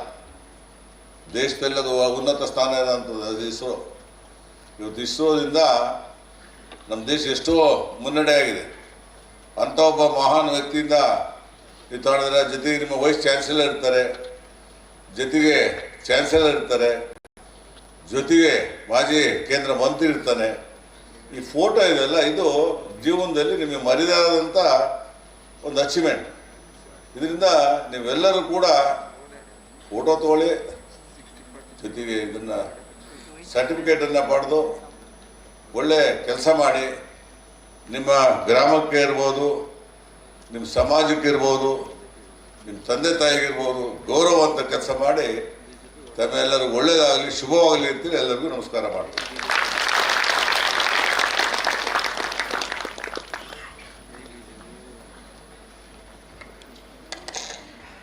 ದೇಶದಲ್ಲಿ ಅದು ಉನ್ನತ ಸ್ಥಾನ ಇರೋಂಥದ್ದು ಅದು ಇಸ್ರೋ. ಇವತ್ತು ಇಸ್ರೋದಿಂದ ನಮ್ಮ ದೇಶ ಎಷ್ಟೋ ಮುನ್ನಡೆ ಆಗಿದೆ. ಅಂಥ ಒಬ್ಬ ಮಹಾನ್ ವ್ಯಕ್ತಿಯಿಂದ ನೀವು ತಗೊಂಡಿದ್ರೆ, ಜೊತೆಗೆ ನಿಮ್ಮ ವೈಸ್ ಚಾನ್ಸಲರ್ ಇರ್ತಾರೆ, ಜೊತೆಗೆ ಚಾನ್ಸಲರ್ ಇರ್ತಾರೆ, ಜೊತೆಗೆ ಮಾಜಿ ಕೇಂದ್ರ ಮಂತ್ರಿ ಇರ್ತಾನೆ. ಈ ಫೋಟೋ ಇದೆಲ್ಲ ಇದು ಜೀವನದಲ್ಲಿ ನಿಮಗೆ ಮರಿದಾದಂಥ ಒಂದು ಅಚೀವ್ಮೆಂಟ್. ಇದರಿಂದ ನೀವೆಲ್ಲರೂ ಕೂಡ ಫೋಟೋ ತಗೊಳ್ಳಿ, ಜೊತೆಗೆ ಇದನ್ನು ಸರ್ಟಿಫಿಕೇಟನ್ನು ಪಡೆದು ಒಳ್ಳೆ ಕೆಲಸ ಮಾಡಿ ನಿಮ್ಮ ಗ್ರಾಮಕ್ಕೆ ಇರ್ಬೋದು, ನಿಮ್ಮ ಸಮಾಜಕ್ಕೆ ಇರ್ಬೋದು, ನಿಮ್ಮ ತಂದೆ ತಾಯಿಗಿರ್ಬೋದು ಗೌರವಂತ ಕೆಲಸ ಮಾಡಿ ತಮ್ಮೆಲ್ಲರಿಗೂ ಒಳ್ಳೆಯದಾಗಲಿ, ಶುಭವಾಗಲಿ ಅಂತೇಳಿ ಎಲ್ಲರಿಗೂ ನಮಸ್ಕಾರ ಮಾಡ್ತೀನಿ.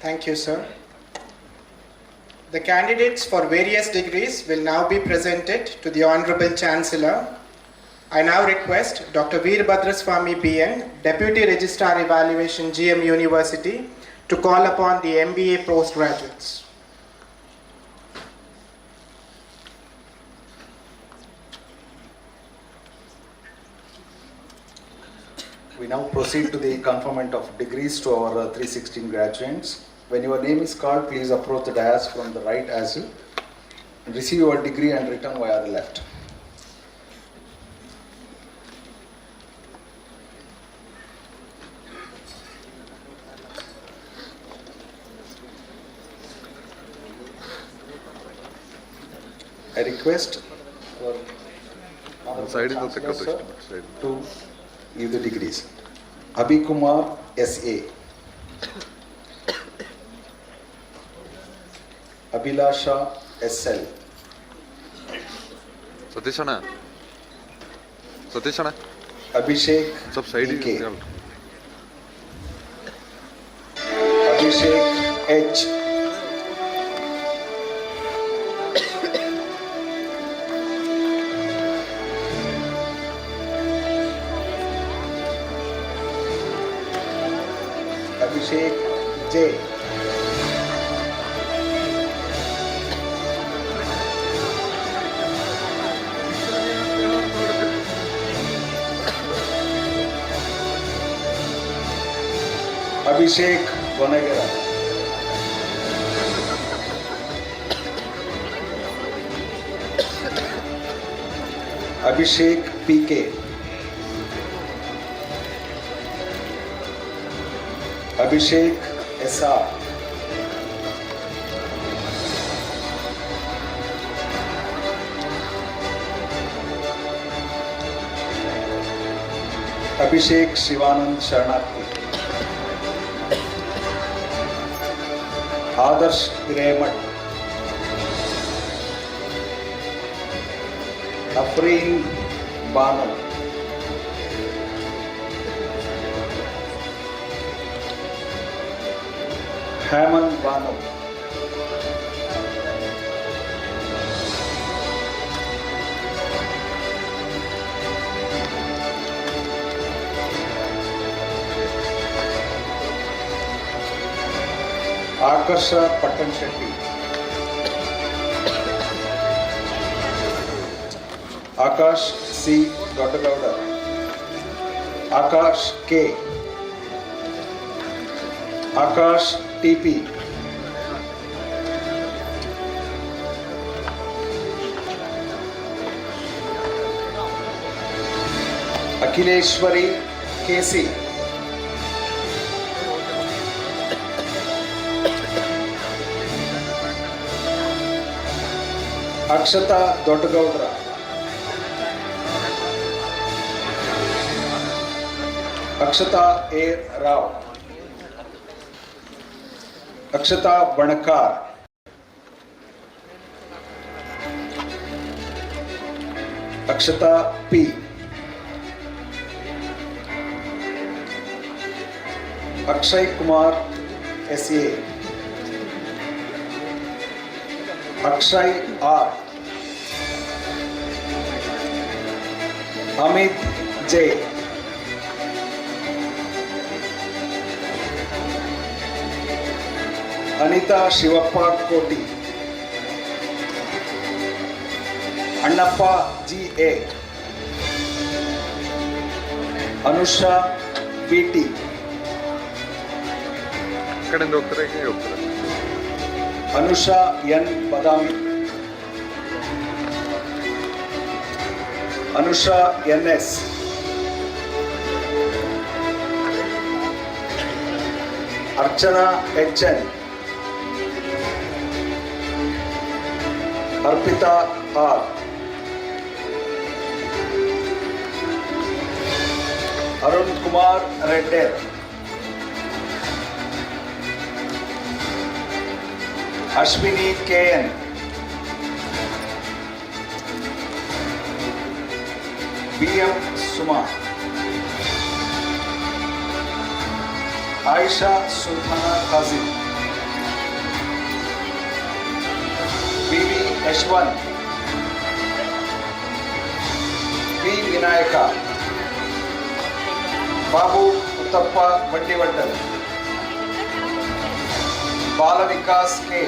Thank you, sir. The candidates for various degrees will now be presented to the Honorable Chancellor. I now request Dr. Veerbhadraswamy BN, Deputy Registrar Evaluation, GM University, to call upon the MBA postgraduates. We now proceed to the conferment of degrees to our 316 graduates. When your name is called, please approach the dais from the right as you receive your degree and return via the left. I request for Side in the Chancellor, secretary. sir, to give the degrees. Abhi Kumar S.A. Abhilasha S.L. Satish Anna. Abhishek Sab side D.K. in. Abhishek H. Abhishek J. Abhishek Gonagera. Abhishek PK. Abhishek SR. Abhishek Shivanand Sharanarthi. Adarsh Hiremat. Afreen Banu. Haman Banu. Akarsha Patan Shetty. Akash C. Gottagowda. Akash K. Akash TP. Akhileshwari KC. Akshata Dottagaudra. Akshata A. Rao. Akshata Banakar. Akshata P. Akshay Kumar S.A. Akshay R. Amit J. Anita Shivappa Koti. Annappa G.A. Anusha B.T. ಕಡೆಯಿಂದ ಹೋಗ್ತಾರೆ ಹೀಗೆ ಹೋಗ್ತಾರೆ. Anusha N. Badami. Anusha N.S. Archana H.N. Arpita R. Arun Kumar Redder. Ashwini K.N. B.M. Suma. Aisha Sultana Kazim. B.V. Ashwan. B. Vinayaka. Babu Uttappa Vandivattal. Bala Vikas K,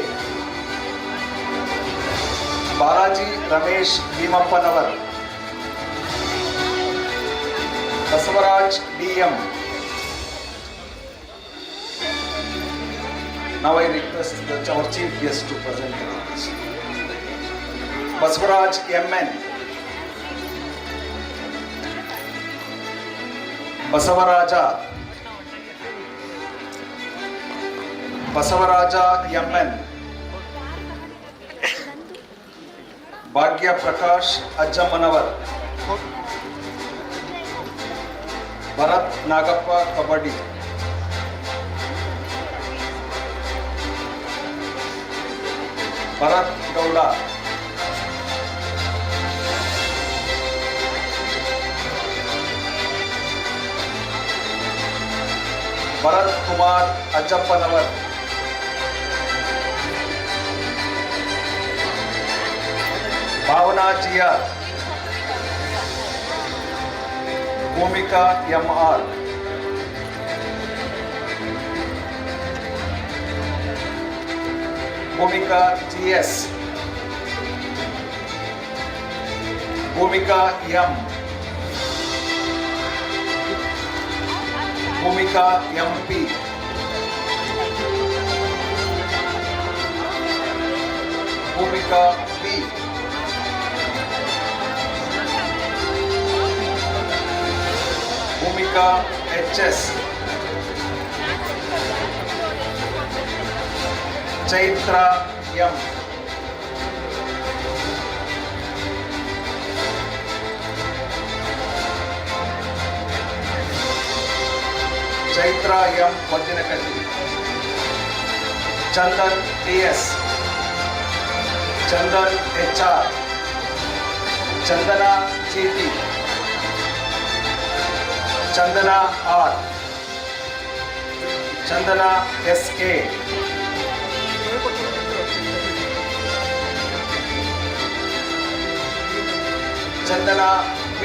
Balaji Ramesh Bheemappanavar, Basavaraj DM. Now I request our chief guest to present the notice. Baswaraj MN, Basavaraja MN, Bhagya Prakash Ajamanavar, Bharat Nagappa Kabadi, Bharat Gowda, Bharat Kumar Ajapanavar, Bhavana Jia, Bhumika MR, Bhumika GS, Bhumika M, Bhumika MP, Bhumika B, Bhumika HS, Chaitra M, Chaitra M Vadinakati, Chandan TS, Chandan HR, Chandana GT, Chandana R, Chandana SK, Chandana V,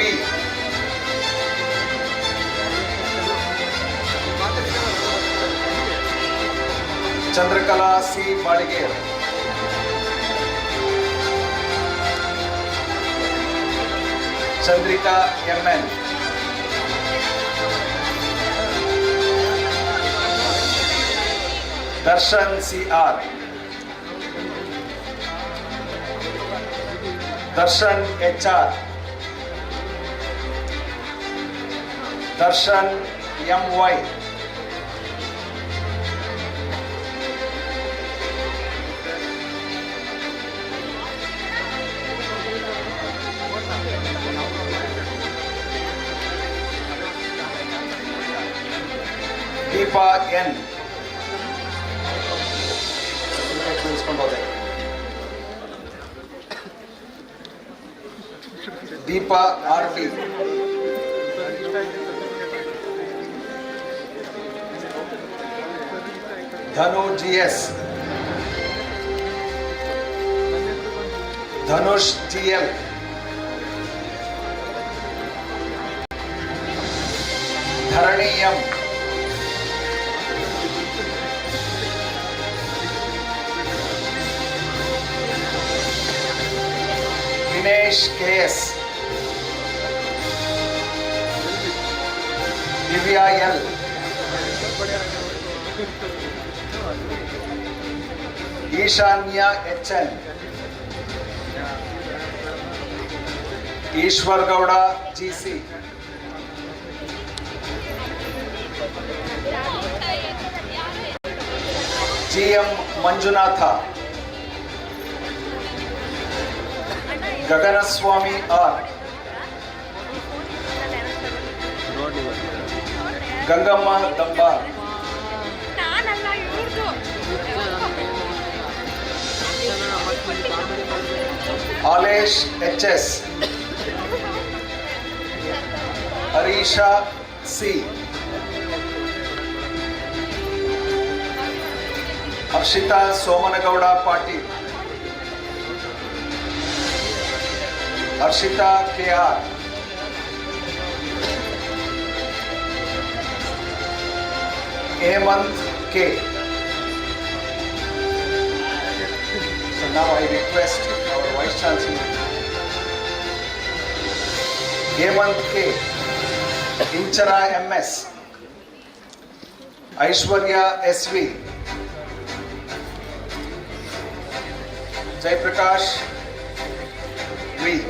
Chandrakala C. Badigere, Chandrika MN, Darshan CR, Darshan HR, Darshan MY, Deepa N, Deepa RD, Dhanu GS, Dhanush GL, Dharani M, Dinesh KS, Divya L, Ishanya HN, Ishwar Gowda GC, GM Manjunatha, Gaganaswamy R, Gangamma Dambar, Alesh HS, Arisha C, Arshita Somanagowda Patil, Arshita KR, Hemant K, now I request our Vice Chancellor, Hemant K, Inchara MS, Aishwarya SV, Jai Prakash V.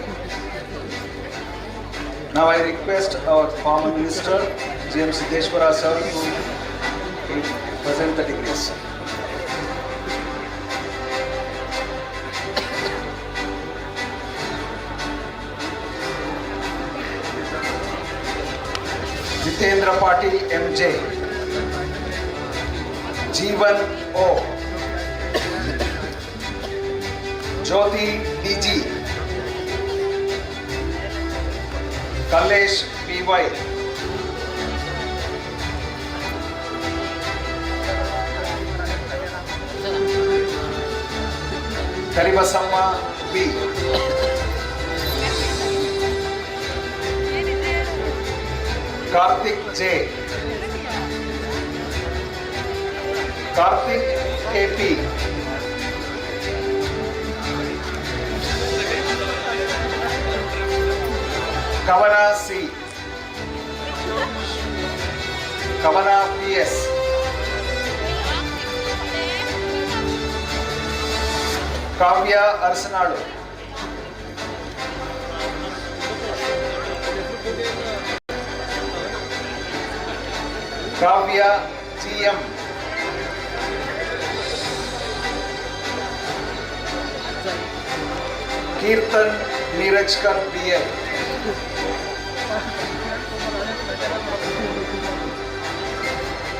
Now I request our former minister, GM Siddeshwara sir, to present the degrees. Jitendra Patil MJ, Jeevan O, Jyoti DG, Kalesh PY, Karibasamma B, Karthik J, Karthik KP, Kavana C, Kavana PS, Kavya Arsenado, Kavya GM, Kirtan Neerajkar BL,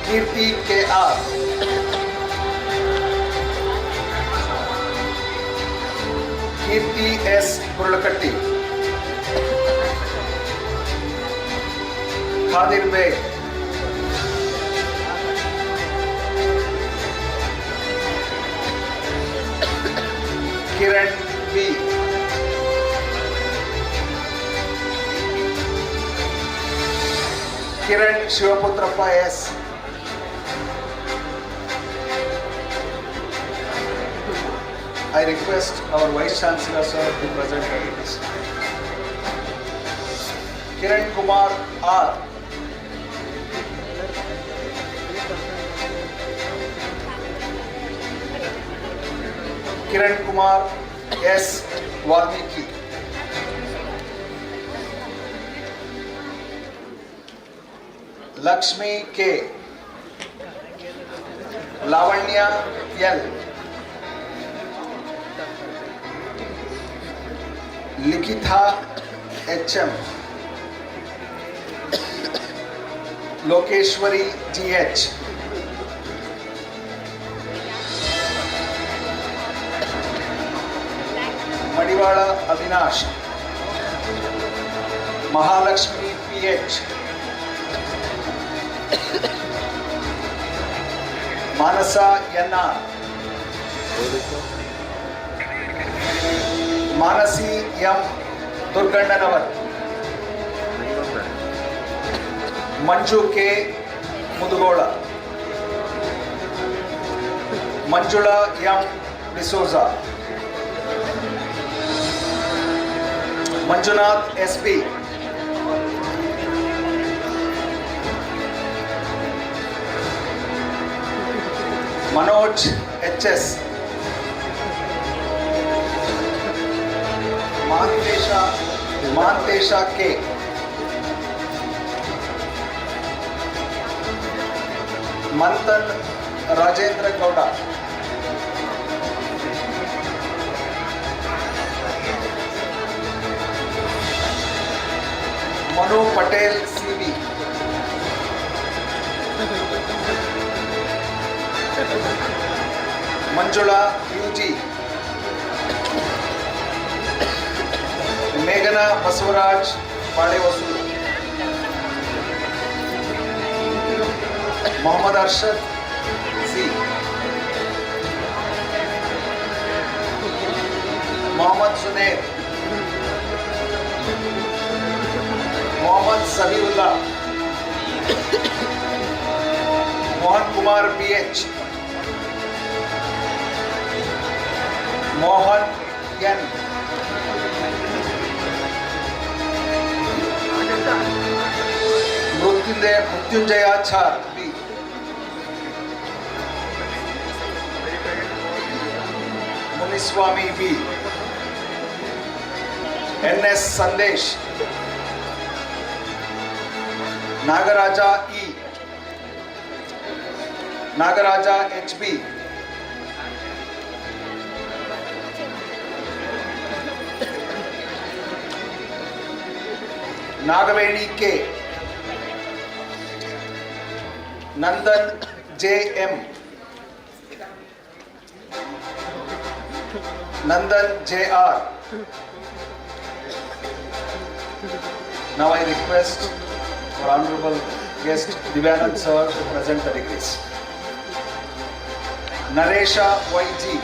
Kirti KR, Kirti S. Purlakatti, Khadir Beg, Kiran B, Kiran Shivaputrappa S, I request our Vice Chancellor sir to present the degrees. Kiran Kumar R, Kiran Kumar S. Valmiki, Lakshmi K, Lavanya L, Likitha HM, Lokeshwari GH, Madiwala Avinash, Mahalakshmi PH, Manasa NR, Manasi M. Durgandanavar, Manju K. Mudugola, Manjula M. D'Souza, Manjunath SP, Manoj HS, Mantesha K, Manthan Rajendra Gowda, Manu Patel CV, Manjula UG, Meghana Basavaraj Padevasu, Mohammad Arshad C, Mohammad Sunair, Mohammad Sabiullah, Mohan Kumar BH, Mohan N. Mrutyunjayachar B. Muniswami B. N.S. Sandesh. Nagaraja E. Nagaraja H.B. Nagaveni K. Nandan J.M. Nandan J.R. Now I request our honorable guest Divyanand sir to present the degrees. Naresha Y.G.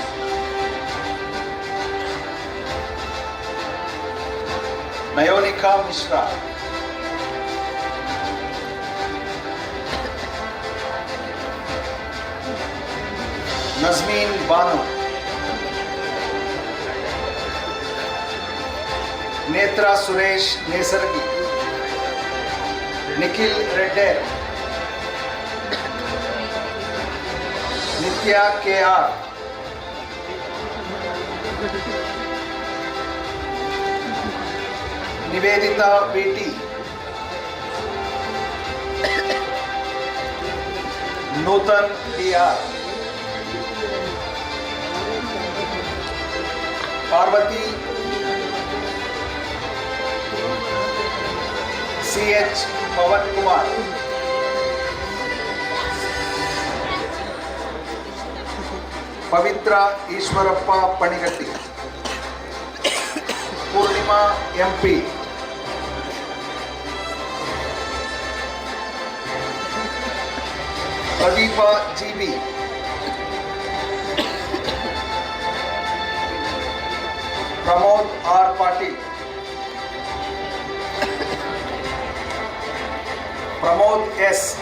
Nayonika Mishra. Nazmeen Banu. Netra Suresh Nesargi. Nikhil Redder. Nitya K.R. Nivedita V.T. Nutan D.R. Parvati C.H. Pavan Kumar. Pavitra Ishwarappa Panigatti. Purnima MP. Pradeepa G.B. Pramod R. Patil. Pramod S.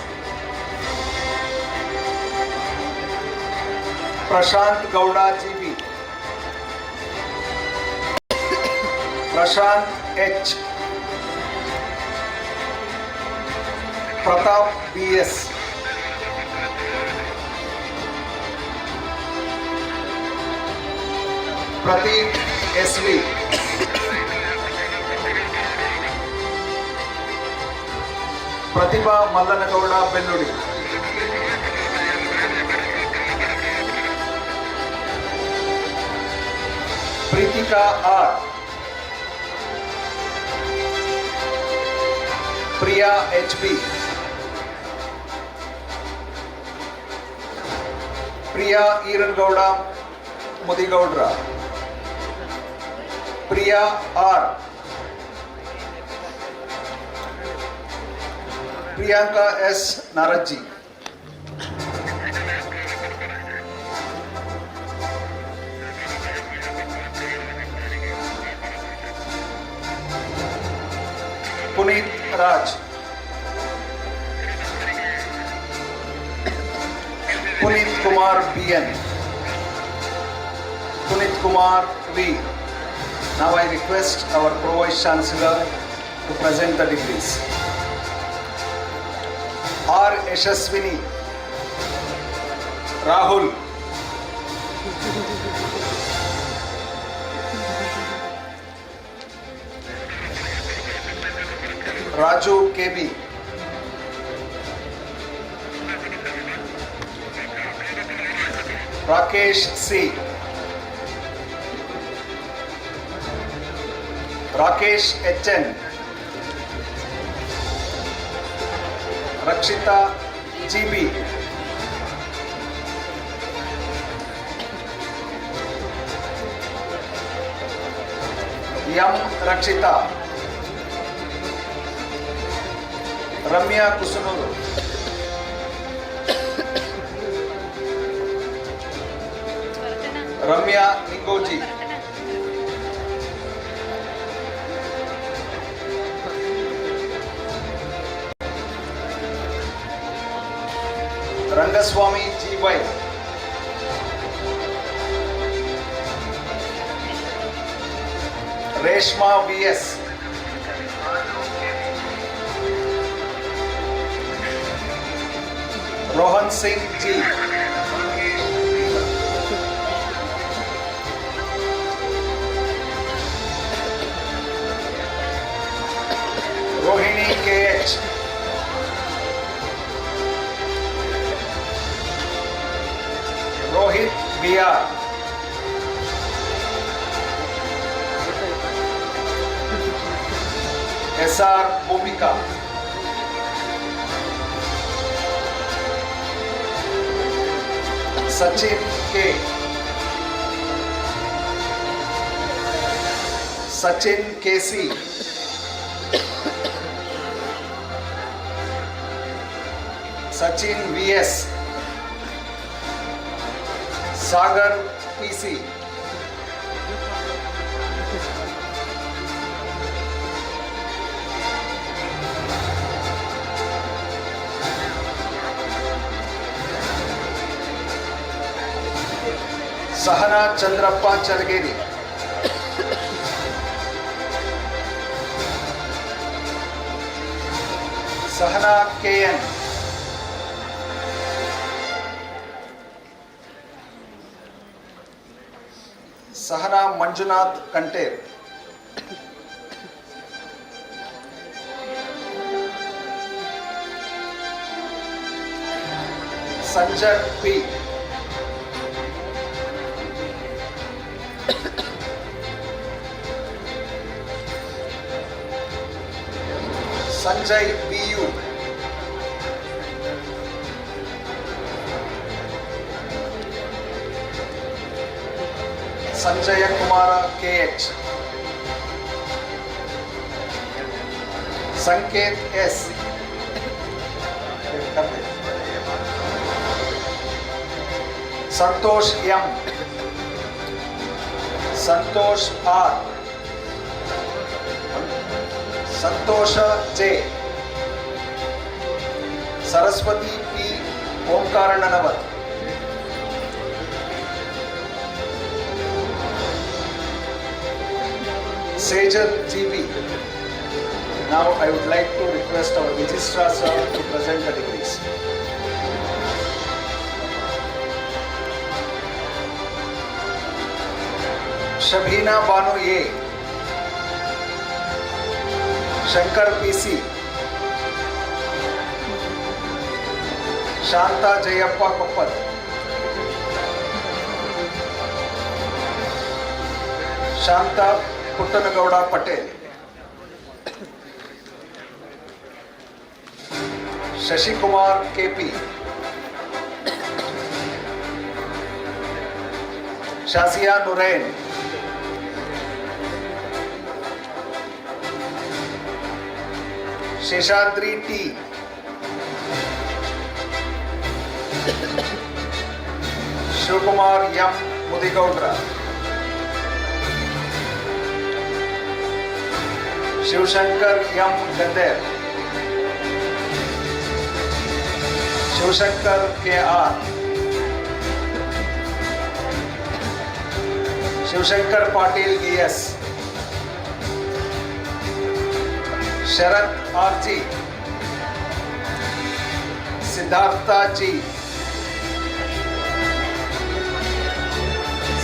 Prashant Gowda G.B. Prashant H. Pratap B.S. Pradeep S.V. Pratibha Mallanagowda Belludi. Pritika R. Priya H.B. Priya Irangowda Mudigaudra. Priya R. Priyanka S. Naraji. Puneet Raj. Puneet Kumar B.N. Puneet Kumar V. Now I request our Pro-Vice Chancellor to present the degrees. R. Yashaswini. Rahul. Raju KB. Rakesh C. Rakesh HN. Rakshita GB. Yam Rakshita. Ramya Kusunuru. Ramya Ningoji. Rangaswamy G.Y. Reshma VS. Rohan Singh G. Rohini KH. Rohit BR. SR Bhumika. Sachin K. Sachin KC. Sachin VS. Sagar PC. Sahana Chandrappa Chargeri. Sahana KN. Sahana Manjunath Kanter. Sanjay P. Sanjay BU. Sanjay Kumara KH. Sanket S. Santosh M. Santosh R. Santosha J. Saraswati P. Omkarananavat. Sejal GB. Now I would like to request our Registrar sir to present the degrees. Shabhina Banu A. Shankar PC. Shanta Jayappa Koppal. Shanta Puttanagowda Patel. Shashi Kumar KP. Shazia Nurain. Sheshadri T. Shivkumar M. Mudigaudra. Shivshankar M. Gander. Shivshankar K.R. Shivshankar Patil E.S. Sharat R.G. Siddhartha G.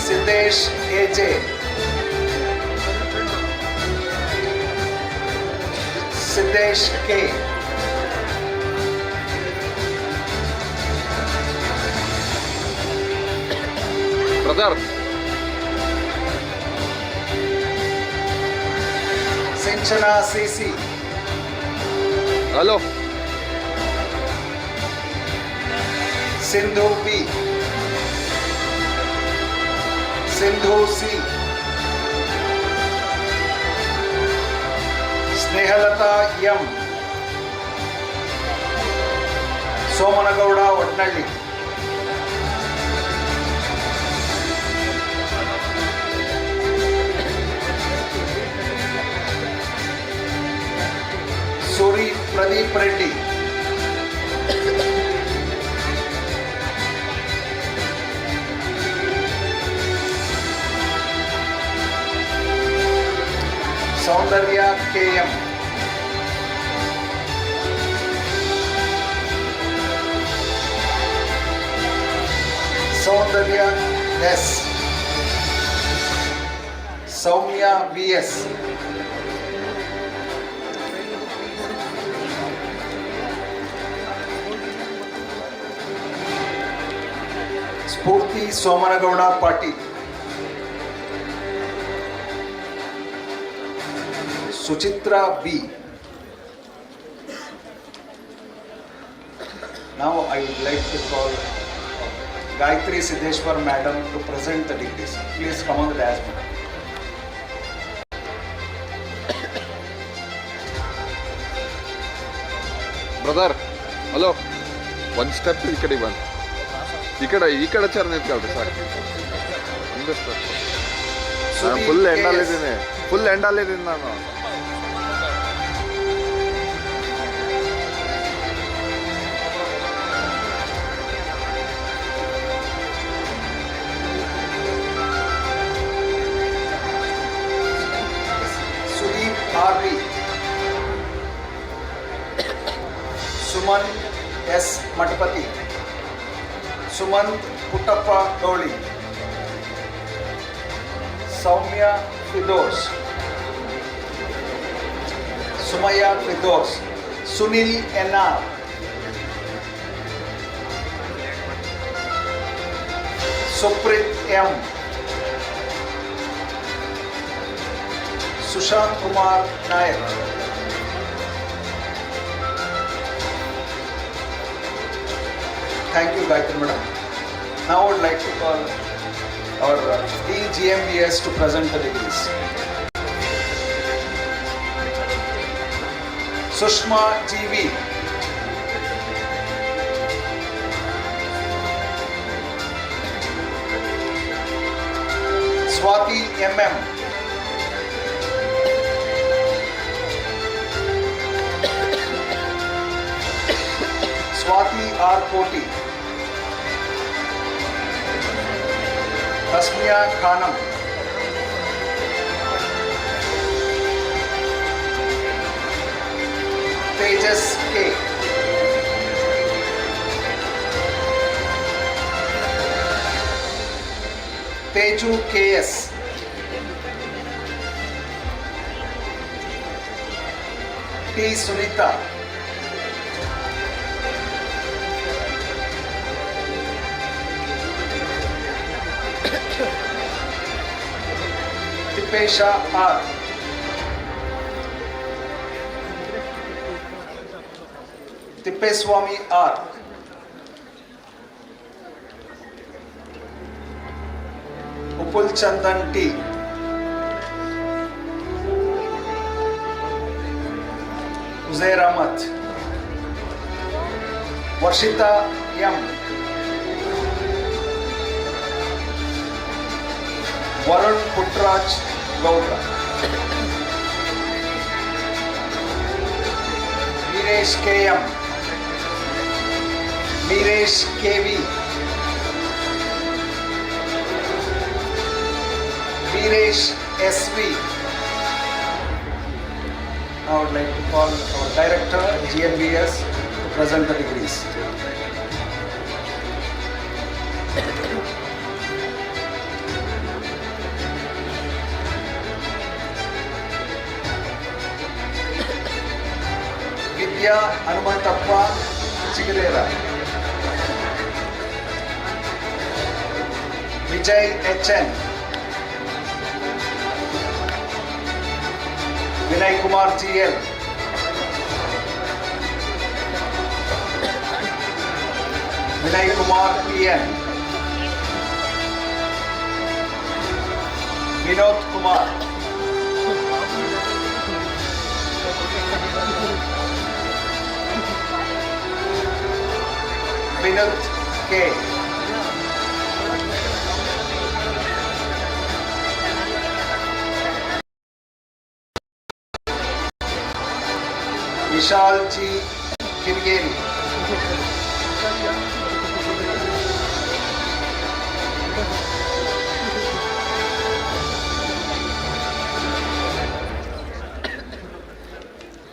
Siddesh A.J. Siddesh K. Brother. Sinchana C.C. Hello. Sindhu B. Sindhu C. Snehalata M. Somanagowda Vatnalli. Suri Pradeep Reddy. Soundarya KM. Soundarya S. Soumya VS. Spurti Somanagowda Patil. Suchitra B. Now I would like to call Gayatri Siddheshwar Madam to present the degrees. Please come on the dais, madam. Brother hello ಒಂದು step ಈ ಕಡೆ ಬಂದು ಈ ಕಡೆ chair ನಿಂತ್ಕೊಳ್ರಿ ಸಾಕು ಒಂದು step ನಾನು full ಎಂಡಲ್ಲಿದ್ದೀನಿ ನಾನು RB, Suman S. Matapati, Sumant Puttappa Doli, Soumya Fidos, Sumaya Fidos, Sunil NR, Suprit M, Sushant Kumar Nayak. Thank you, Gayatri Madam. Now I would like to call our Dean GMBS to present the degrees. Sushma GV. Swati MM. Swati R. Koti, Tasmiya Khanam, Tejas K, Teju KS, T. Sunita, Tipesha R, Tippeswamy R, Upul Chandan T, Uzair Ahmad, Varshita M, Varun Putraj Gowda, Miresh KM, Miresh KV, Miresh SV. Now I would like to call our Director GMBS to present the degrees. Vidya Anumantappa Chigirera, Vijay HN, Vinay Kumar GL, Vinay Kumar PN, Vinod Kumar, Vinod K, Vishal G. Kirgeri,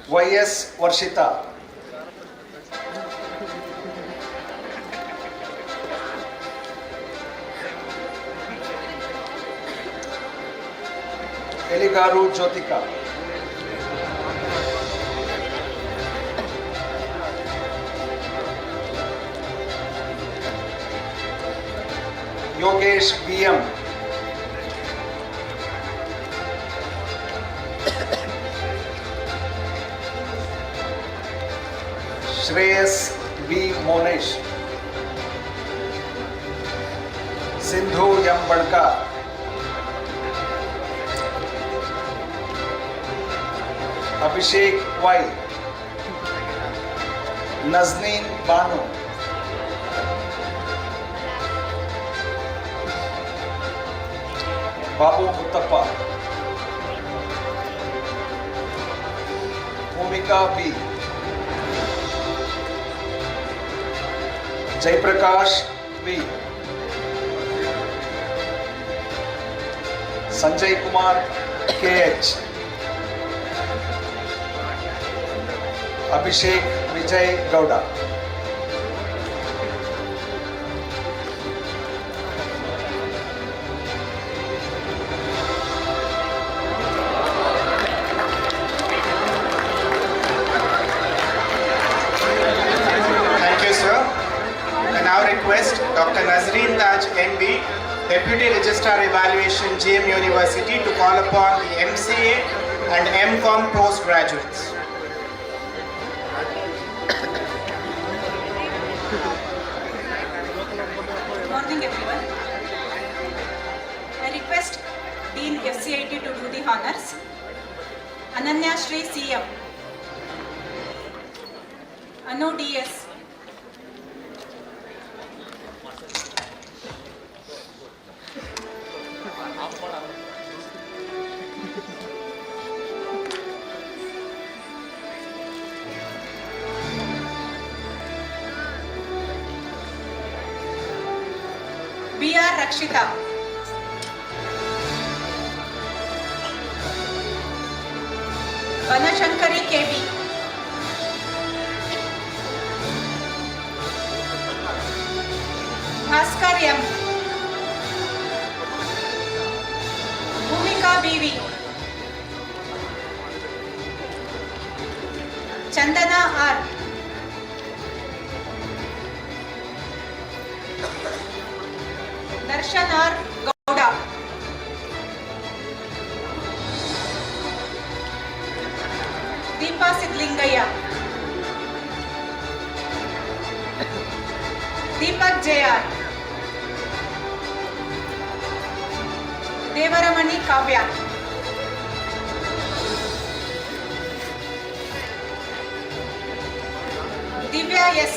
YS Varshita. Eligaru Jyotika. Yogesh BM. Shreyas B. Monesh. Sindhu M. Badka. Abhishek Y. Nazneen Banu. Babu Muttappa. Bhumika B. Jaiprakash V. Sanjay Kumar KH. Abhishek Vijay Gowda. Thank you, sir. I now request Dr. Nazreen Taj MB, Deputy Registrar Evaluation, GM University, to call upon the MCA and MCOM postgraduates. Good morning, everyone. I request Dean FCIT to do the honors. Ananya Shri CM. Anu DS. BR Rakshita. Vanashankari KB. Bhaskar M. Bhumika BV. Chandana R. Darshan R. Gowda. Deepa Sidlingaya. Deepak JR. Devaramani Kavya. Divya S.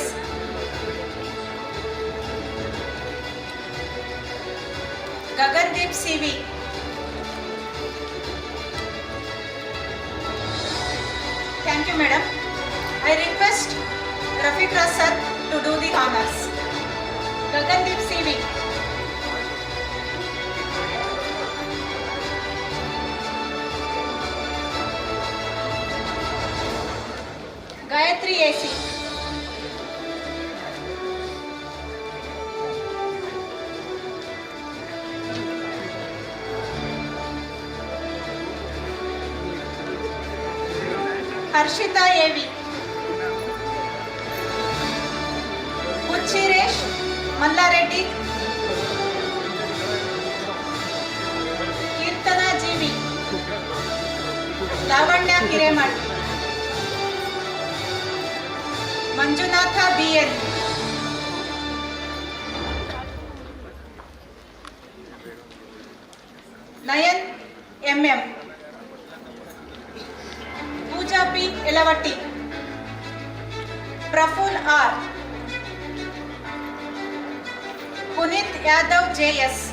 Gagandeep CV. Thank you, madam. I request Rafiq Rasad to do the honors. Gagandeep CV. Gayatri AC. Harshita AV. Puchiresh Mallareddy. Kirtana GV. Lavanya Kiremat. Manjunatha BN. Nayan MM. Pooja P. Elavatti. Praful R. Punit Yadav JS.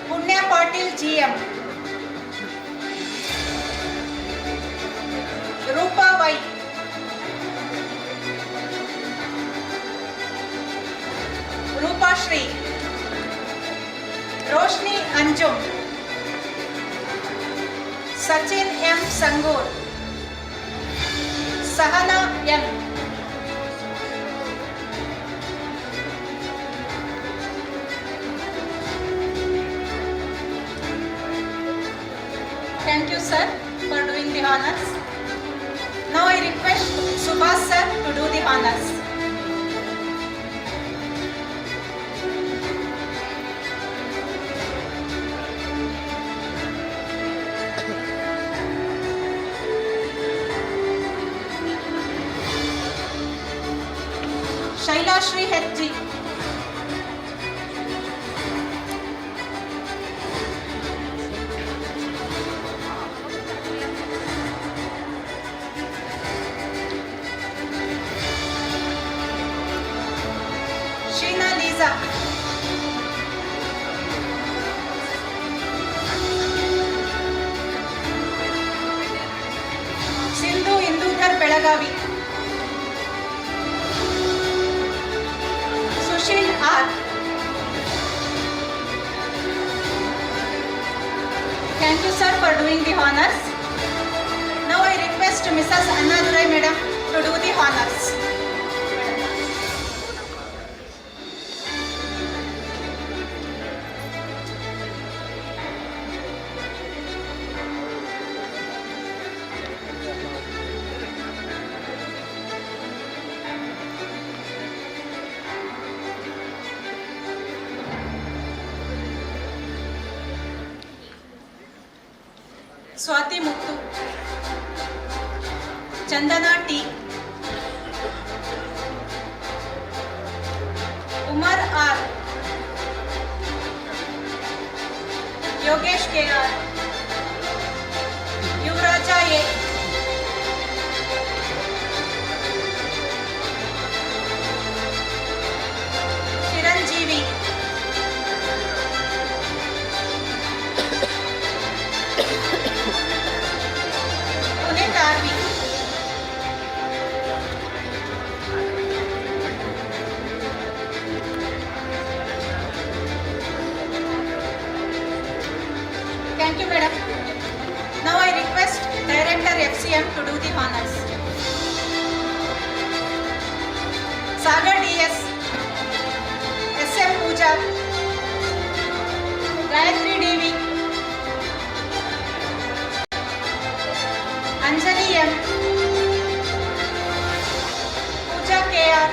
Punya Patil GM. Rupa Y. Rupa Shri. Roshni Anjum. Sachin Sangur. Sahana M. Thank you, sir, for doing the honors. Now I request Subhas sir to do the honors. Shaila Shri H.G. Sheena Lisa. Sindhu Indudhar Belagavi. Sushil R. Thank you, sir, for doing the honors. Now I request Mrs. Anna Durai madam to do the honors. Swati Muttu. Chandana T. Umar R. Yogesh K.R. Yuvraja A. Chiranjeevi. Punit R.V. Thank you, madam. Now I request Director FCM to do the honors. Sagar DS, SM Pooja, Gayatri Devi, Anjali M, Pooja KR,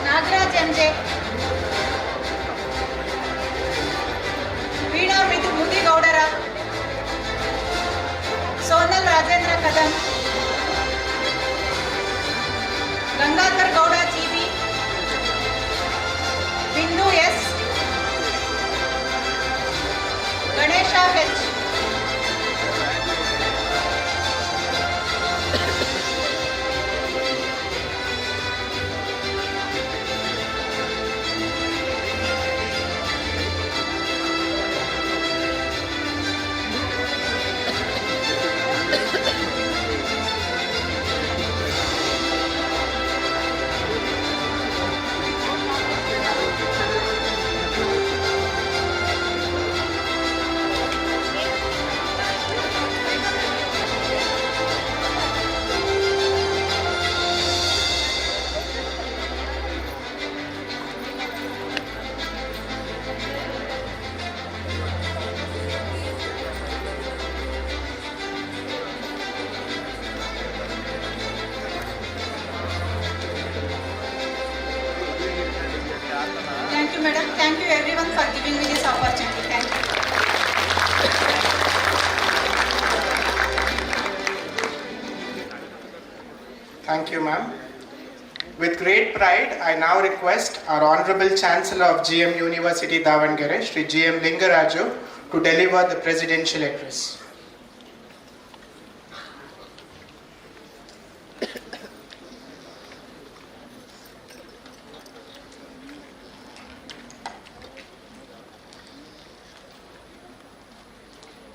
Nagraj MJ, Veena Mudi Gaudara, Sonal Rajendra Kadam, Gangadhar Gauda GB, Bindu S, Ganesha H, Thank you, madam. Thank you, everyone, for giving me this opportunity. Thank you. Thank you, ma'am. With great pride, I now request our Honorable Chancellor of GM University Davangere, Shri GM Lingaraju, to deliver the presidential address.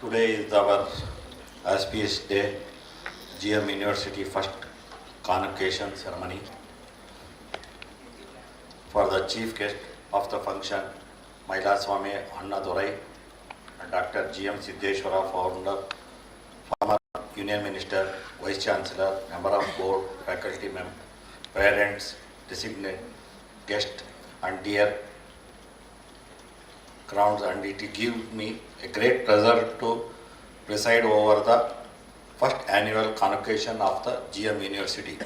Today is our auspicious day, GM University first convocation ceremony. For the chief guest of the function, Mailaswamy Anna Durai, Dr. G.M. Siddheshwara, founder, former Union Minister, Vice Chancellor, Member of Board, faculty members, parents, designated guests, and dear crowds, and it gives me a great pleasure to preside over the first annual convocation of the GM University.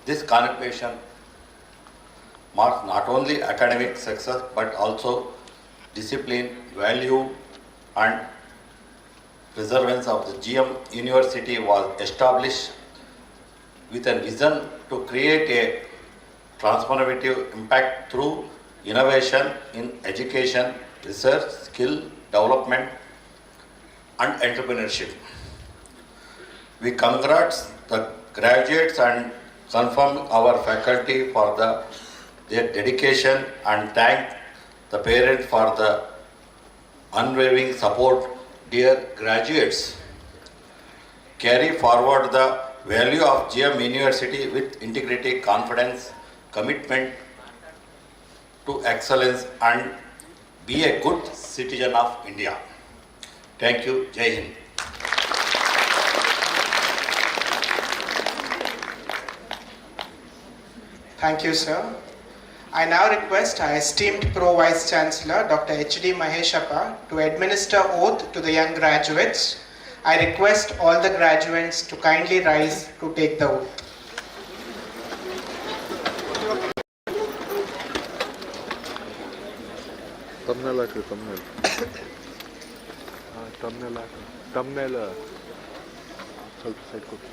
This convocation marks not only academic success but also discipline, value, and preservance of the GM University was established with a vision to create a transformative impact through innovation in education, research, skill development, and entrepreneurship. We congratulate the graduates and confirm our faculty for their dedication and thank the parents for the unwavering support. Dear graduates, carry forward the value of GM University with integrity, confidence, commitment to excellence, and be a good citizen of India. Thank you. Jai Hind. Thank you, sir. I now request our esteemed Pro Vice Chancellor, Dr. H.D. Maheshappa, to administer oath to the young graduates. I request all the graduates to kindly rise to take the oath. Thumbnail ಹಾಕ್ರಿ, thumbnail. thumbnail ಹಾಕ್ರಿ. thumbnail ಸ್ವಲ್ಪ side ಕೊಡಿ.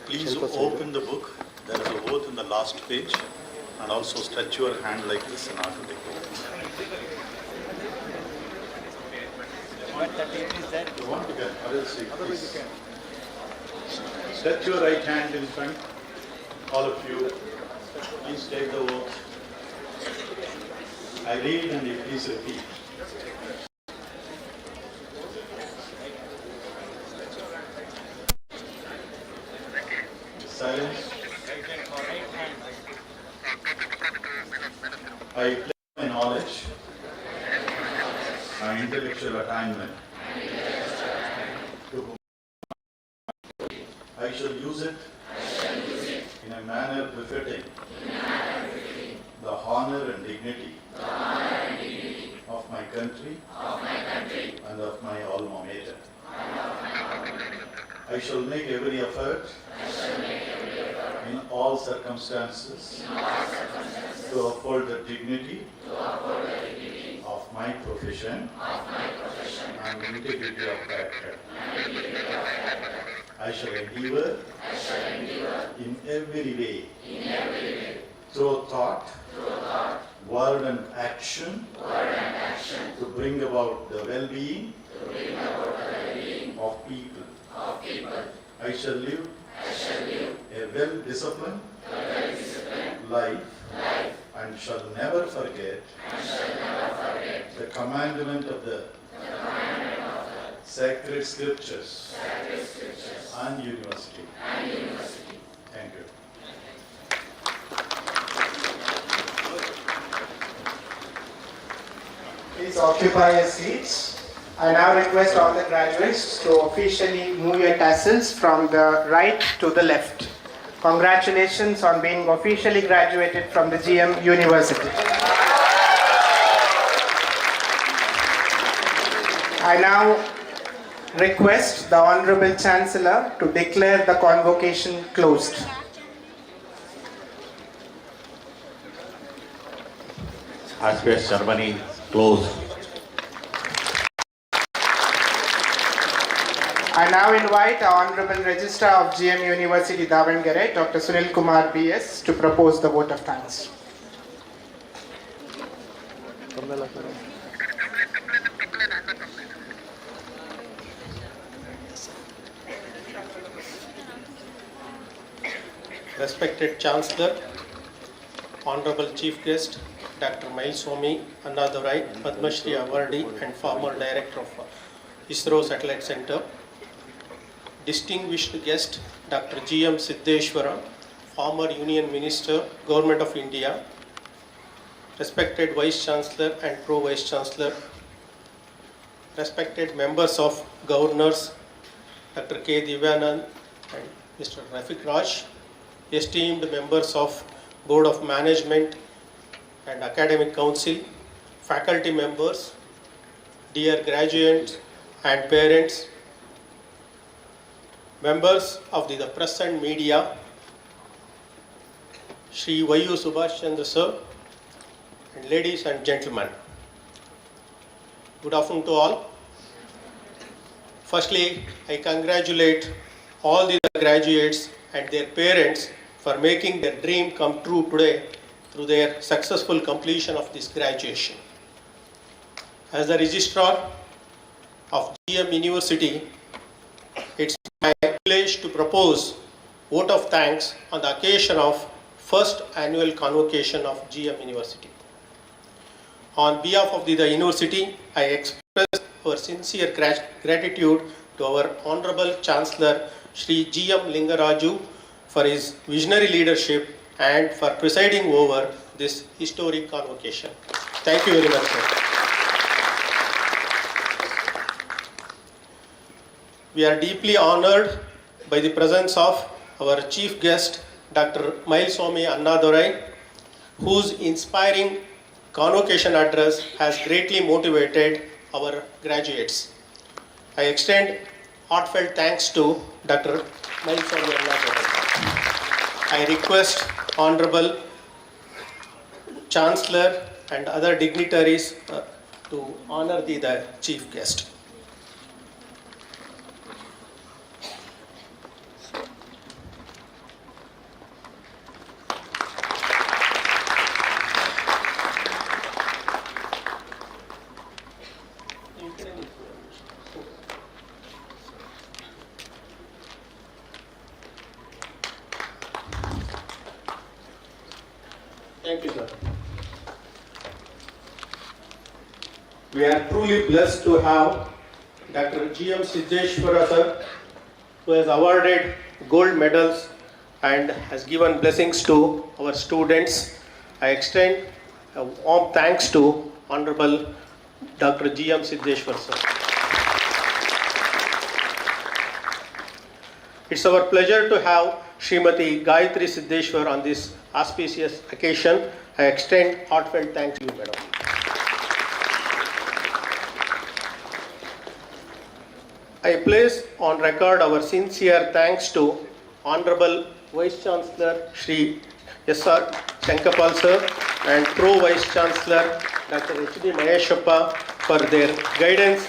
Please open the book. There is a oath in the last page, and also stretch your hand like this in order to take the oath. You want to get? I will see. Please. Stretch your right hand in front. All of you, please take the oath. I read and you please repeat. Silence. I pledge my knowledge and intellectual attainment to whom I shall use it in a manner befitting the honor and dignity of my country and of my alma mater. I shall make every effort in all circumstances to uphold the dignity of my profession and integrity of character. I shall endeavor in every way, through thought, word and action, to bring about the well-being of people. I shall live a well-disciplined life and shall never forget the commandment of the sacred scriptures and university. Thank you. Please occupy your seats. I now request all the graduates to officially move your tassels from the right to the left. Congratulations on being officially graduated from the GM University. I now request the Honorable Chancellor to declare the convocation closed. Auspicious ceremony closed. I now invite our Honorable Registrar of GM University, Davangere, Dr. Sunil Kumar B.S. to propose the vote of thanks. thumbnail ಹಾಕ್ರಿ. Respected Chancellor, Honorable Chief Guest, Dr. Mailswamy Annadurai, Padma Shri Awardee and former Director of ISRO Satellite Center, distinguished guest Dr. G.M. Siddheshwara, former Union Minister, Government of India, respected Vice Chancellor and Pro-Vice Chancellor, respected members of governors, Dr. K. Divyanand and Mr. Rafiq Raj, esteemed members of Board of Management and Academic Council, faculty members, dear graduates and parents, members of the press and media, Shri Y.U. Subhash Chandra Sir, and ladies and gentlemen. Good afternoon to all. Firstly, I congratulate all the graduates and their parents for making their dream come true today through their successful completion of this graduation. As the registrar of GM University, it's my privilege to propose vote of thanks on the occasion of first annual convocation of GM University. On behalf of the university, I express our sincere gratitude to our Honorable Chancellor Shri GM Lingaraju for his visionary leadership and for presiding over this historic convocation. Thank you very much, sir. We are deeply honored by the presence of our chief guest, Dr. Mailswamy Annadurai, whose inspiring convocation address has greatly motivated our graduates. I extend heartfelt thanks to Dr. Mailswamy Annadurai. I request Honorable Chancellor and other dignitaries to honor the chief guest. Thank you, sir. We are truly blessed to have Dr. G.M. Siddeshwara sir, who has awarded gold medals and has given blessings to our students. I extend a warm thanks to Honorable Dr. G.M. Siddeshwara sir. It's our pleasure to have Srimati Gayatri Siddeshwar on this auspicious occasion. I extend heartfelt thanks to you, madam. I place on record our sincere thanks to Honorable Vice Chancellor Shri S.R. Shankapal sir and Pro-Vice Chancellor Dr. H.D. Maheshappa for their guidance,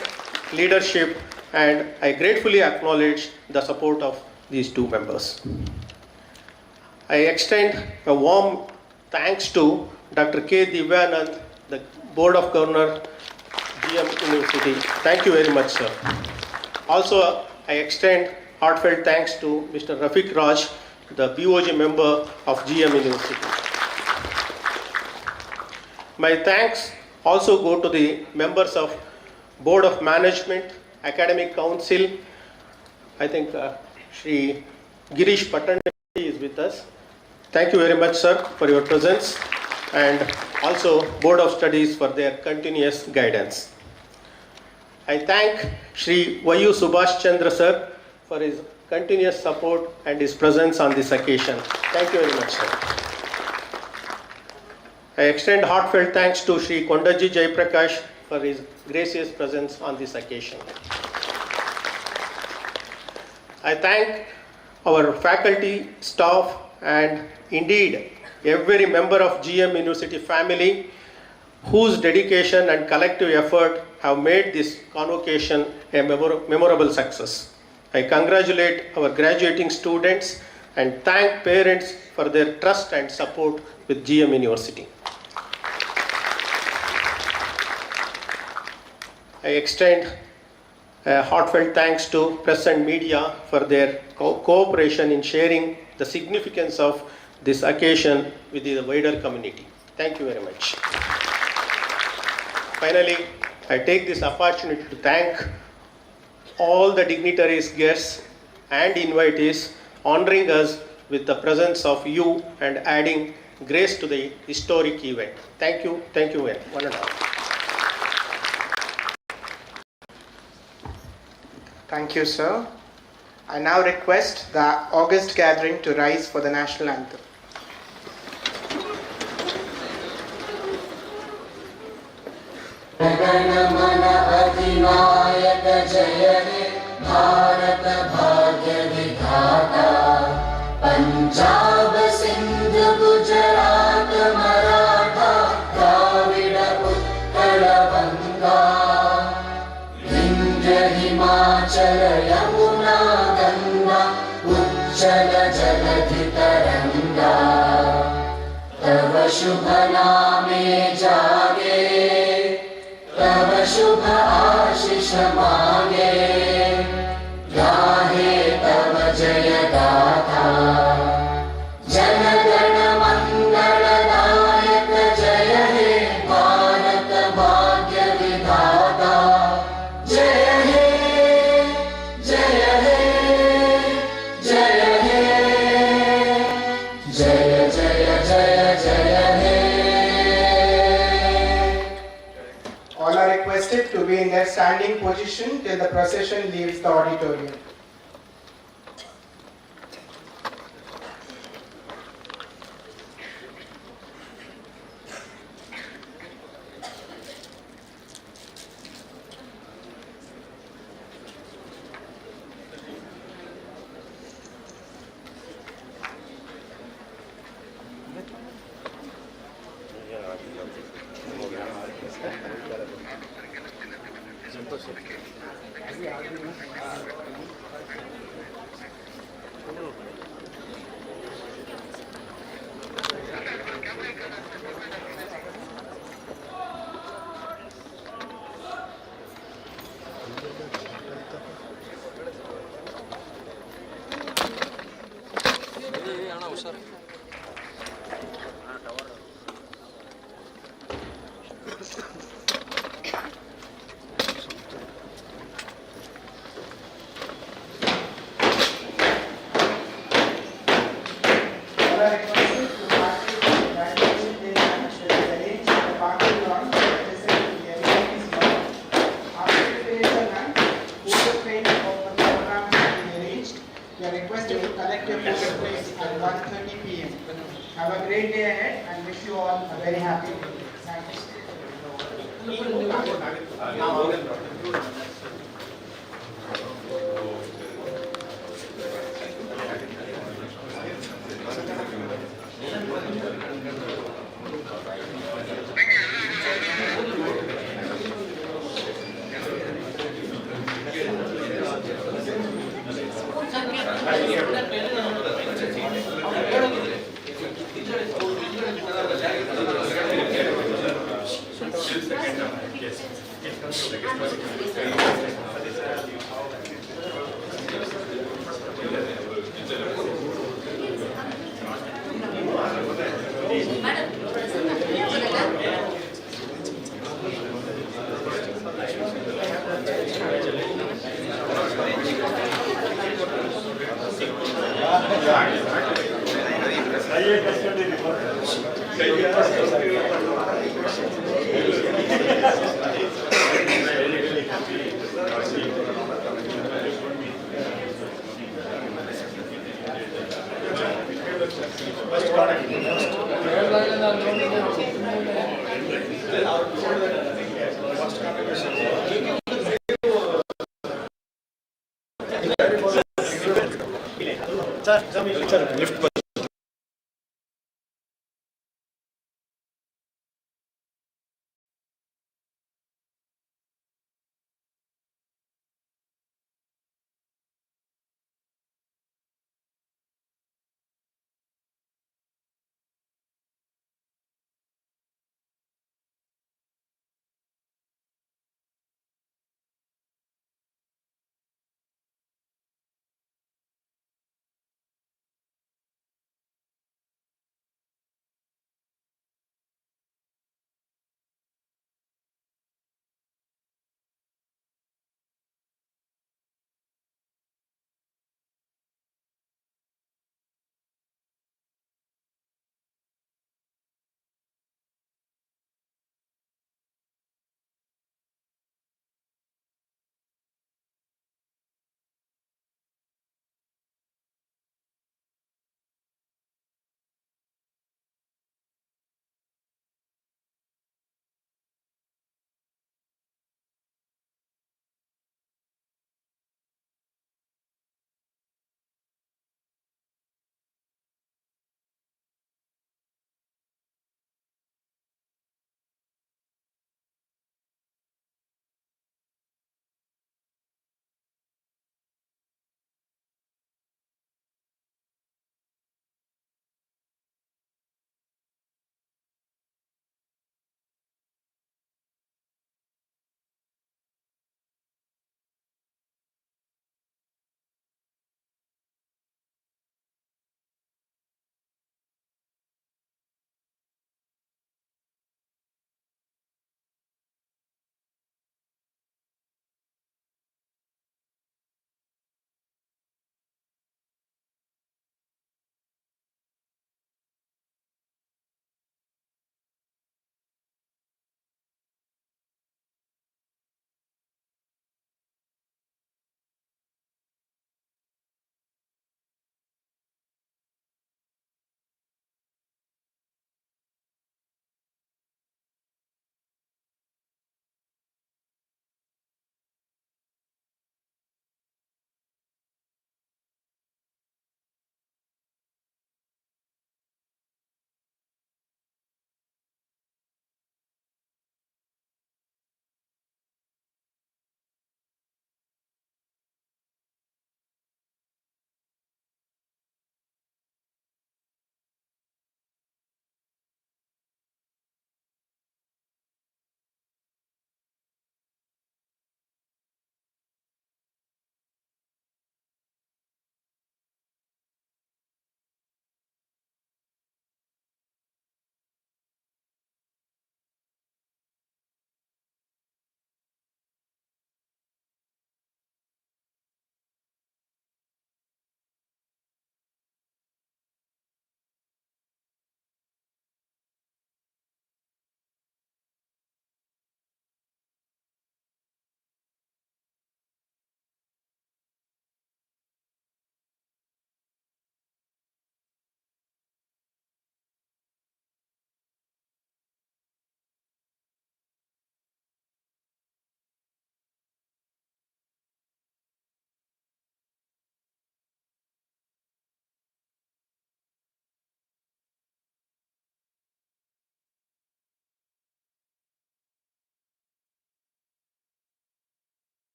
leadership, and I gratefully acknowledge the support of these two members. I extend a warm thanks to Dr. K. Divyanand, the Board of Governors, GM University. Thank you very much, sir. Also, I extend heartfelt thanks to Mr. Rafiq Raj, the BOG member of GM University. My thanks also go to the members of Board of Management, Academic Council. I think Shri Girish Patan is with us. Thank you very much, sir, for your presence, and also Board of Studies for their continuous guidance. I thank Shri Y.U. Subhash Chandra sir for his continuous support and his presence on this occasion. Thank you very much, sir. I extend heartfelt thanks to Shri Kondaji Jaiprakash for his gracious presence on this occasion. I thank our faculty, staff, and indeed every member of GM University family whose dedication and collective effort have made this convocation a memorable success. I congratulate our graduating students and thank parents for their trust and support with GM University. I extend a heartfelt thanks to press and media for their cooperation in sharing the significance of this occasion with the wider community. Thank you very much. Finally, I take this opportunity to thank all the dignitaries, guests, and invitees honoring us with the presence of you and adding grace to the historic event. Thank you, one and all. Thank you, sir. I now request the August gathering to rise for the national anthem. गणमन अधिनायक जय हे भारत भाग्य विधाता पंजाब सिंध गुजरात मराठा द्राविड उत्कल बंगा विंध्य हिमाचल यमुना गंगा उज्जल जलधि तरंगा तव शुभ नामे जागे तव शुभ आशीष मांगे गाहे तव जय गाथा जन गण मंगल नायक जय हे भारत भाग्य विधाता जय हे जय हे जय हे जय जय जय जय हे. All are requested to be in their standing position till the procession leaves the auditorium. Have a great day ahead and wish you all a very happy day. Thank you.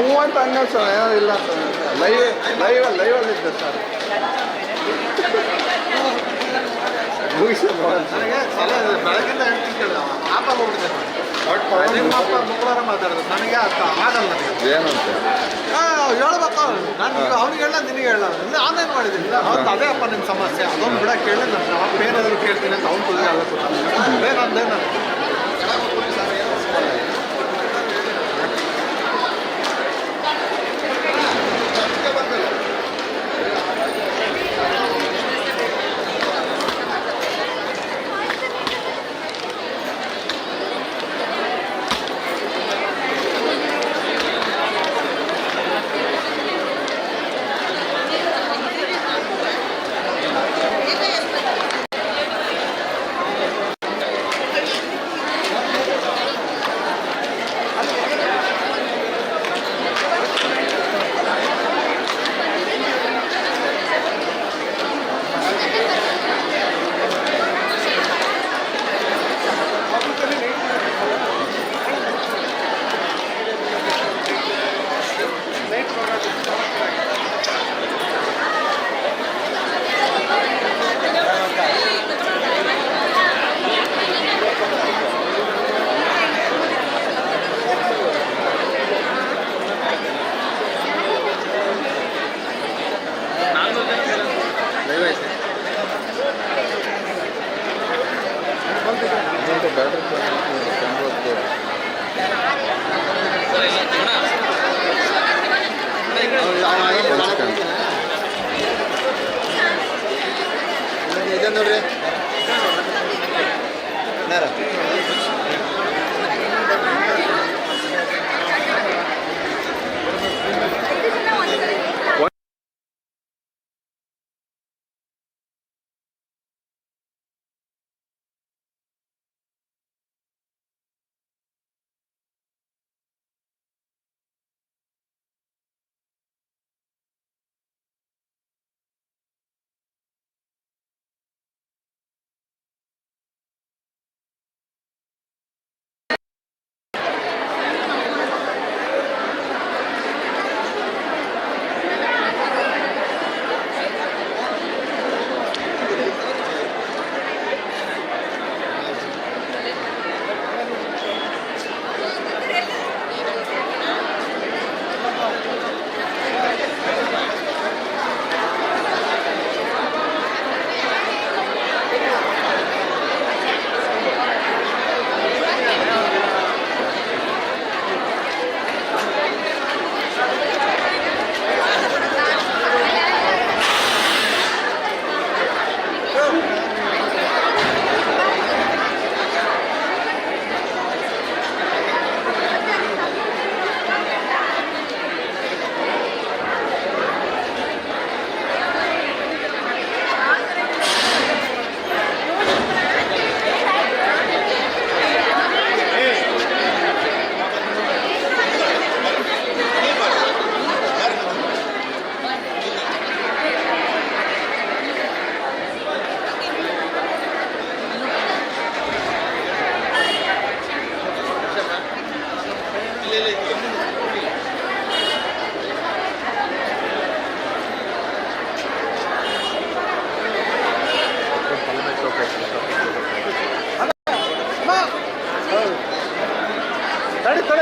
ಹ್ಞೂ ಅಂತ ಹಂಗ ಸರ್ ಏನಿಲ್ಲ sir ಲೈವಲ್ಲಿ ಇದ್ದೆ sir ಮುಗಿಸಿ ಬೆಳಗಿಂದ ಹೇಳ್ತಿದ್ದಿಲ್ಲ ಆಪ ಹೋಗ್ಬಿಟ್ಟಿದೆ ನಿಮ್ಮ ಅಪ್ಪ ಮಂಗಳವಾರ ಮಾತಾಡಿದ್ರು ನನಗೆ ಆಗಲ್ಲ ಏನಂತ ಹೇಳ್ಬೇಕು ನಾನು ಅವ್ನಿಗೆ ಹೇಳ ನಿನಗೆ ಹೇಳ ನಾನೇನು ಮಾಡಿದ್ದೀನಿ ಅವ್ನು ಅದೇ ಅಪ್ಪ ನಿನ್ನ ಸಮಸ್ಯೆ ಅದೊಂದು ಬಿಡಕ್ಕೆ ಕೇಳಿ ನಾನು ಅಪ್ಪ ಏನಾದರೂ ಕೇಳ್ತೀನಿ ಅಂತ ಅವ್ನು ಕುದಿಗೆ ಅಲ್ಲ ಬೇಕಂದೇನು ಇದೆ ನೋಡ್ರಿ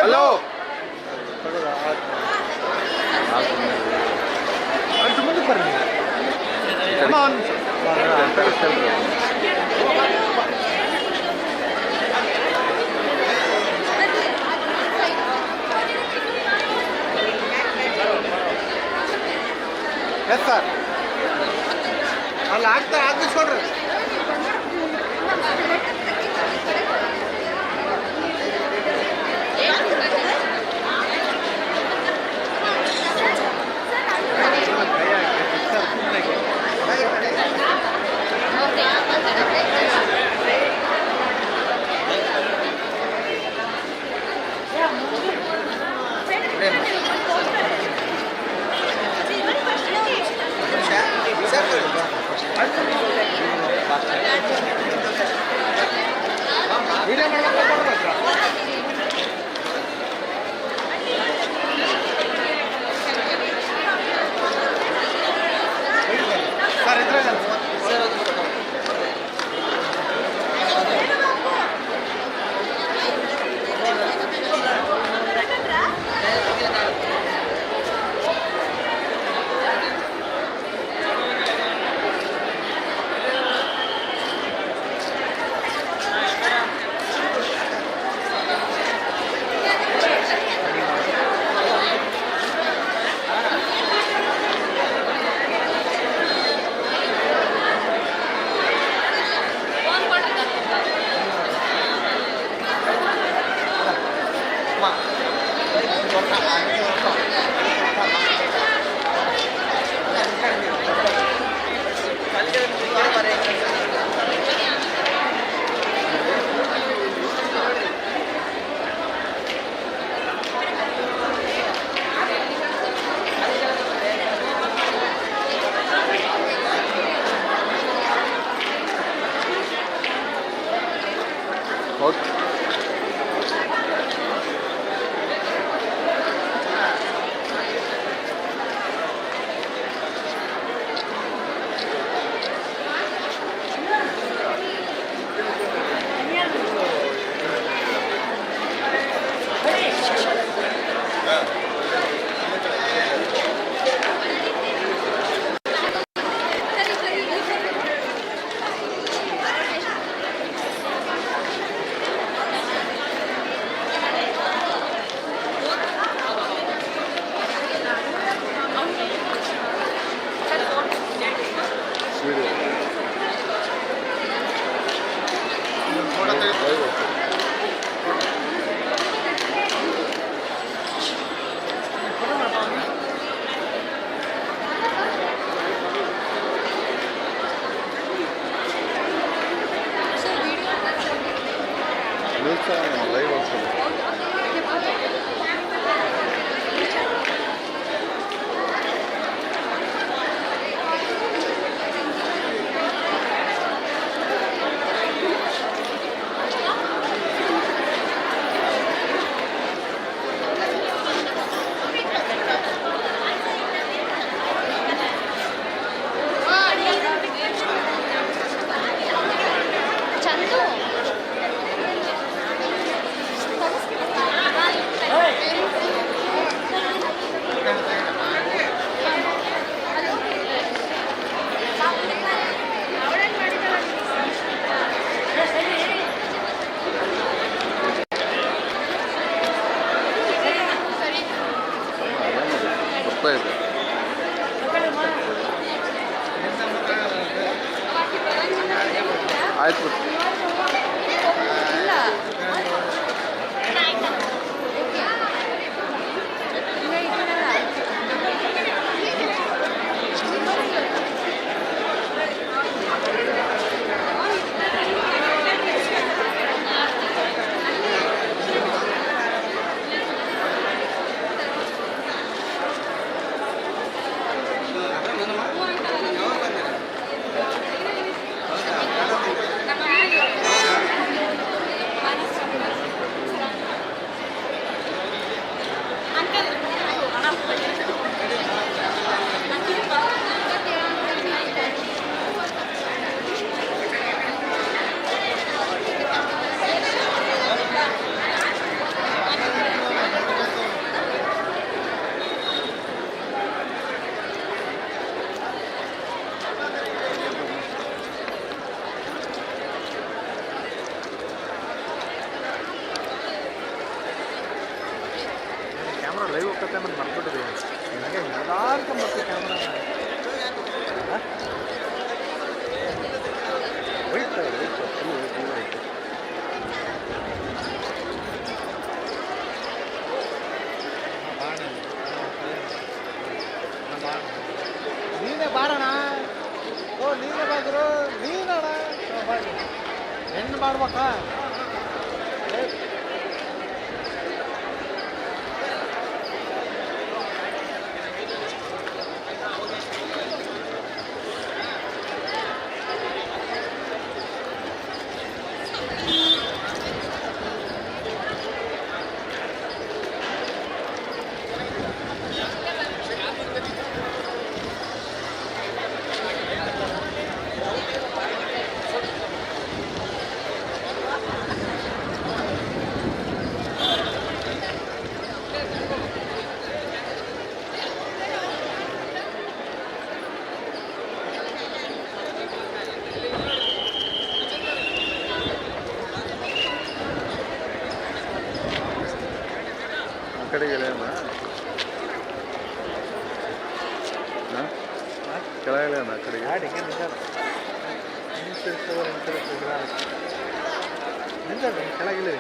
ಹಲೋ ಅಷ್ಟು ಮುಂದಕ್ಕೆ ಬರ್ರಿ ಎಸ್ ಸರ್ ಅಲ್ಲಿ ಆಗ್ತಾ ಆಗಿಸ್ಕೊಡ್ರಿ ವಿಡಿಯೋ ಮಾಡ್ಬೇಕು ಓಕೆ. ಲೈವ್ ಆಗ್ತದೆ. ಬರ್ತಾ ಇದೆ. ಆಯ್ತು. ಕ್ಯಾಮ್ರಾ ಲೈವ್ ಹೋಗ್ತದೆ ಅನ್ನೋದು ಮರ್ಬಿಟ್ಟಿದೆ. ನನಗೆ ಎಲ್ಲಾರ್ಕೊಂಬರ್ತೀವಿ ಕ್ಯಾಮ್ರಾ ಹೋಯ್ತಾ ನೀನೇ ಬಾರಣ. ಓ ನೀನೇ ಬಾದ್ರು ನೀನಣ ಹೆಣ್ಣು ಮಾಡ್ಬೇಕಾ? ಕಡೆಗೆ ಕೆಳಗಡೆ ಆ ಕಡೆಗೆ ಕೆಳಗಿಲ್ಲ.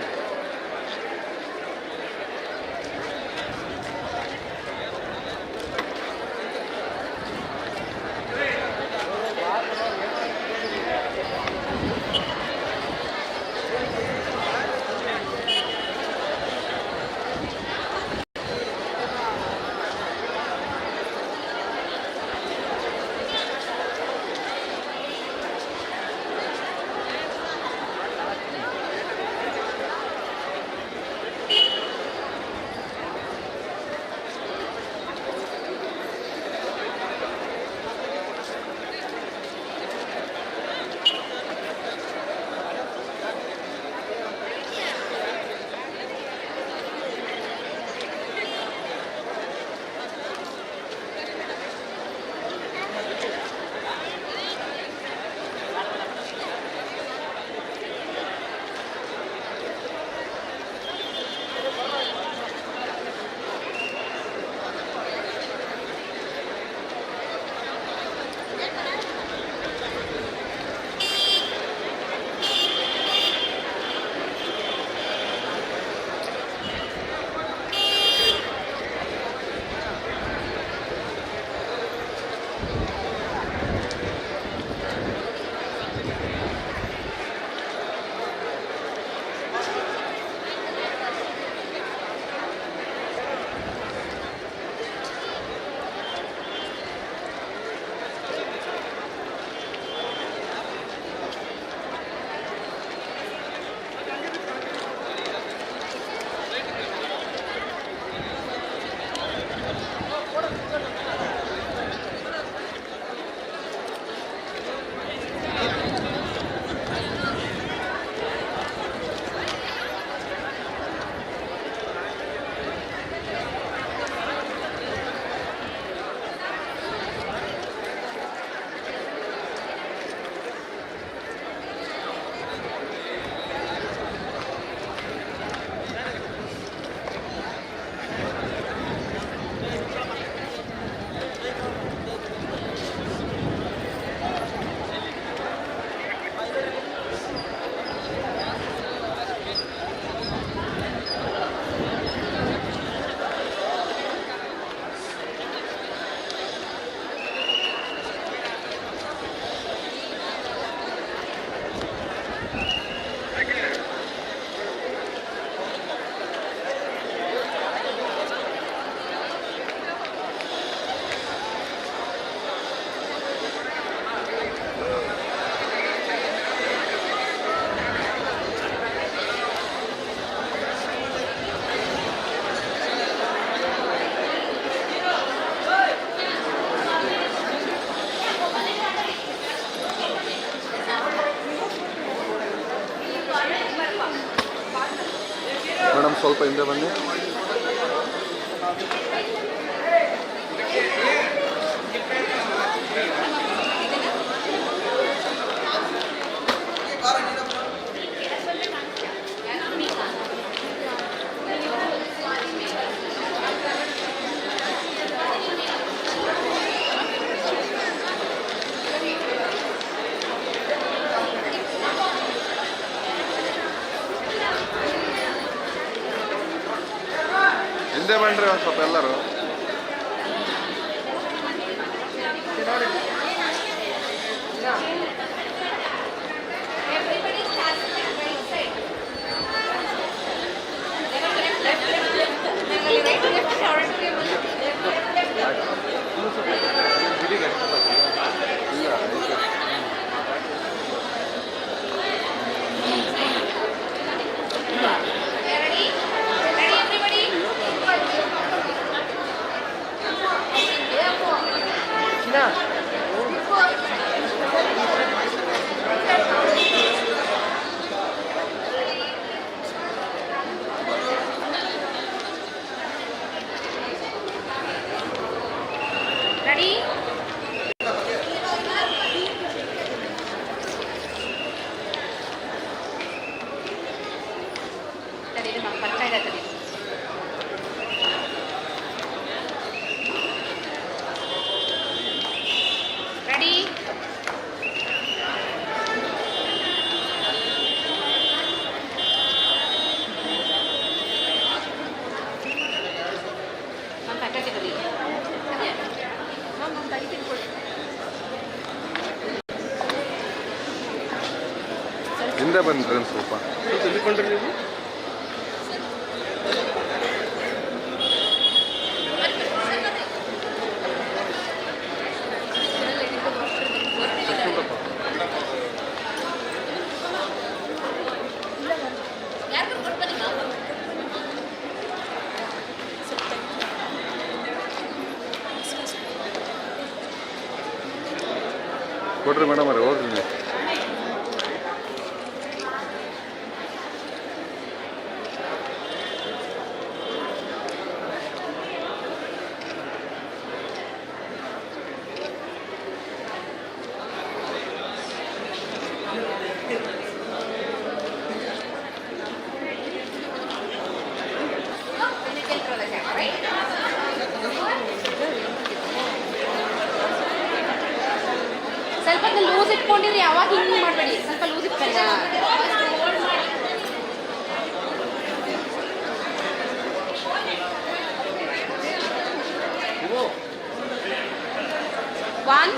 ಮೇಡಮ್ ಸ್ವಲ್ಪ ಹಿಂದೆ ಬನ್ನಿ. ಹಿಂದೆ ಬನ್ರಿ ಒಂದು ಸ್ವಲ್ಪ ಎಲ್ಲರೂ. ಹಿಂದೆ ಬಂದ್ರಿ ಒಂದು ಸ್ವಲ್ಪ. ತಿಳ್ಕೊಂಡ್ರಿ ನೀವು? ಕೊಡ್ರಿ ಮೇಡಮ್ ಅವ್ರೆ, ಹೋಗ್ರಿ ನೀವು. ಸ್ವಲ್ಪ ಲೂಸ್ ಇಟ್ಕೊಂಡಿರಿ, ಯಾವಾಗ ಹಿಂಗೆ ಮಾಡಬೇಡಿ, ಸ್ವಲ್ಪ ಲೂಸ್ ಇಟ್ಕೊಳ್ಳಿ. One.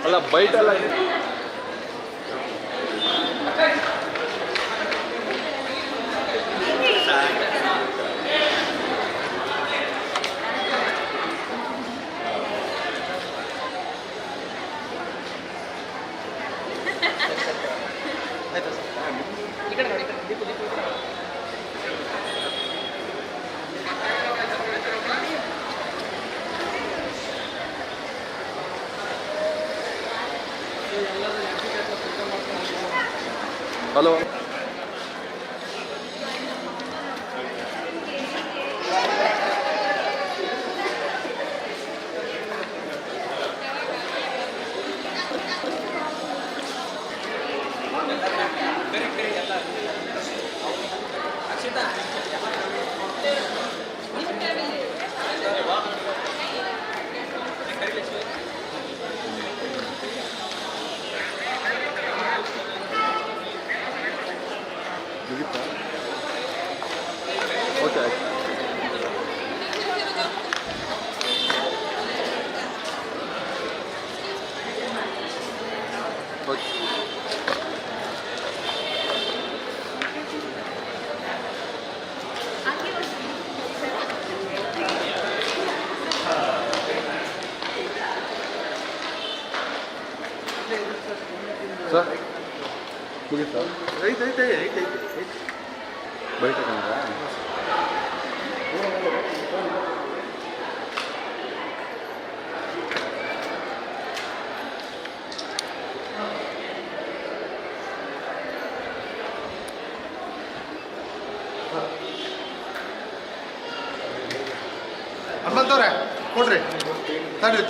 ಅಲ್ಲ ಬೈಟ್ ಎಲ್ಲ ಹಲೋ ಓಕೆ ಸರ್ ಮುಗೀತಾ ಐತೆ ಬೈಟ್ ಹನುಮಂತವ್ರೆ ಕೊಡ್ರಿ, ತಡ್ರಿ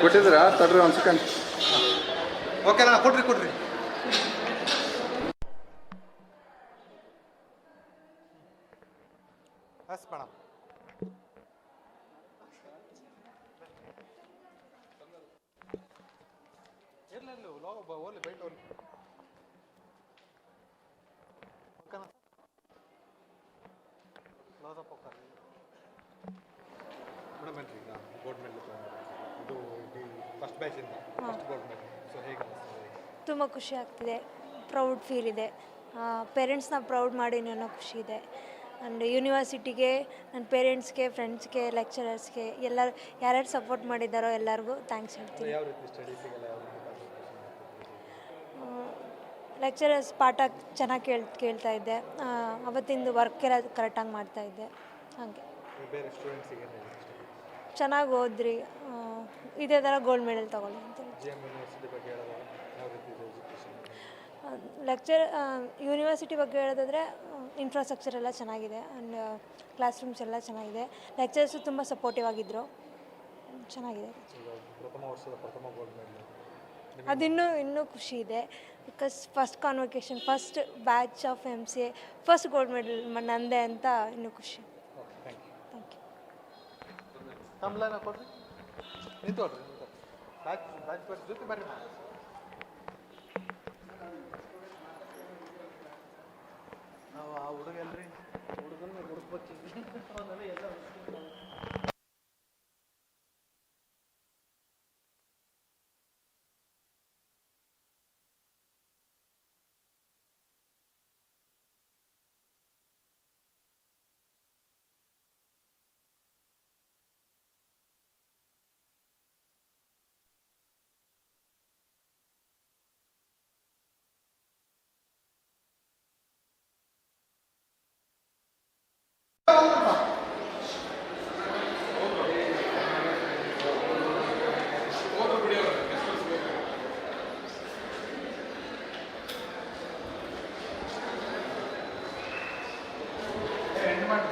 ಕೊಟ್ಟಿದ್ದೀರಾ? ತಡ್ರಿ ಒಂದು ಸೆಕೆಂಡ್. ಓಕೆನಾ? ಕೊಡ್ರಿ ಎಸ್ ಮೇಡಮ್. ಇರ್ಲಿ ಓಲಿ ಬೈಟ್ ಓಲಿ. ಓಕೆನಾ? ಕ್ಲೋಸಪ್ ಹೋಗ್ತಾರೆ ಮೇಡಮ್. ಬನ್ರಿ, ಈಗ ಗೋಲ್ಡ್ ಮೆಡಲ್ ಇದು ಫಸ್ಟ್ ಬ್ಯಾಚಿಂದ ಫಸ್ಟ್ ಗೋಲ್ಡ್ ಮೆಡಲ್. ಸೊ ಹೇಗೆ ಅನಿಸ್ತದೆ? ತುಂಬ ಖುಷಿ ಆಗ್ತಿದೆ, ಪ್ರೌಡ್ ಫೀಲ್ ಇದೆ. ಪೇರೆಂಟ್ಸ್ನ ಪ್ರೌಡ್ ಮಾಡಿ ಅನ್ನೋ ಖುಷಿ ಇದೆ. ಆ್ಯಂಡ್ ಯೂನಿವರ್ಸಿಟಿಗೆ, ನನ್ನ ಪೇರೆಂಟ್ಸ್ಗೆ, ಫ್ರೆಂಡ್ಸ್ಗೆ, ಲೆಕ್ಚರರ್ಸ್ಗೆ ಯಾರ್ಯಾರು ಸಪೋರ್ಟ್ ಮಾಡಿದ್ದಾರೋ ಎಲ್ಲರಿಗೂ ಥ್ಯಾಂಕ್ಸ್ ಹೇಳ್ತೀನಿ. ಯಾವ ರೀತಿ ಸ್ಟಡೀಸಿಗೆಲ್ಲ ಲೆಕ್ಚರರ್ಸ್ ಪಾಠ ಚೆನ್ನಾಗಿ ಕೇಳ್ತಾ ಇದ್ದೆ. ಅವತ್ತಿಂದು ವರ್ಕ್ ಎಲ್ಲ ಕರೆಕ್ಟಾಗಿ ಮಾಡ್ತಾಯಿದ್ದೆ. ಹಾಗೆ ಬೇರೆ ಸ್ಟೂಡೆಂಟ್ಸಿಗೆ ಚೆನ್ನಾಗಿ ಓದ್ರಿ, ಇದೇ ಥರ ಗೋಲ್ಡ್ ಮೆಡಲ್ ತೊಗೊಳ್ಳಿ ಅಂತ GM ಯೂನಿವರ್ಸಿಟಿ ಬಗ್ಗೆ ಹೇಳೋದು ಯಾವ ರೀತಿ ಇದೆ ಎಜುಕೇಷನ್? ಯೂನಿವರ್ಸಿಟಿ ಬಗ್ಗೆ ಹೇಳೋದಾದರೆ ಇನ್ಫ್ರಾಸ್ಟ್ರಕ್ಚರ್ ಎಲ್ಲ ಚೆನ್ನಾಗಿದೆ ಆ್ಯಂಡ್ ಕ್ಲಾಸ್ ರೂಮ್ಸ್ ಎಲ್ಲ ಚೆನ್ನಾಗಿದೆ. ಲೆಕ್ಚರ್ಸು ತುಂಬ ಸಪೋರ್ಟಿವ್ ಆಗಿದ್ದರು, ಚೆನ್ನಾಗಿದೆ. ಪ್ರಥಮ ವರ್ಷದ ಪ್ರಥಮ ಗೋಲ್ಡ್ ಮೆಡಲ್ ಇನ್ನೂ ಖುಷಿ ಇದೆ. Because first convocation, first batch of MCA first gold medal ನಂದೆ ಅಂತ ಇನ್ನೂ ಖುಷಿ. Thank you. ತಮ್ಲನ ಕೊಡ್ರಿ, ನಿಂತ್ಕೊಳ್ರಿ. ಬ್ಯಾಚ್ ಬರ್ರಿ, ಜೊತೆ ಬರ್ರಿ. ನಾವು ಆ ಹುಡುಗ ಅಲ್ರಿ, ಹುಡುಗನ ಹುಡುಕ್ಬೇಕು ಎಲ್ಲ. ಎಂಡ್ ಮಾಡಿ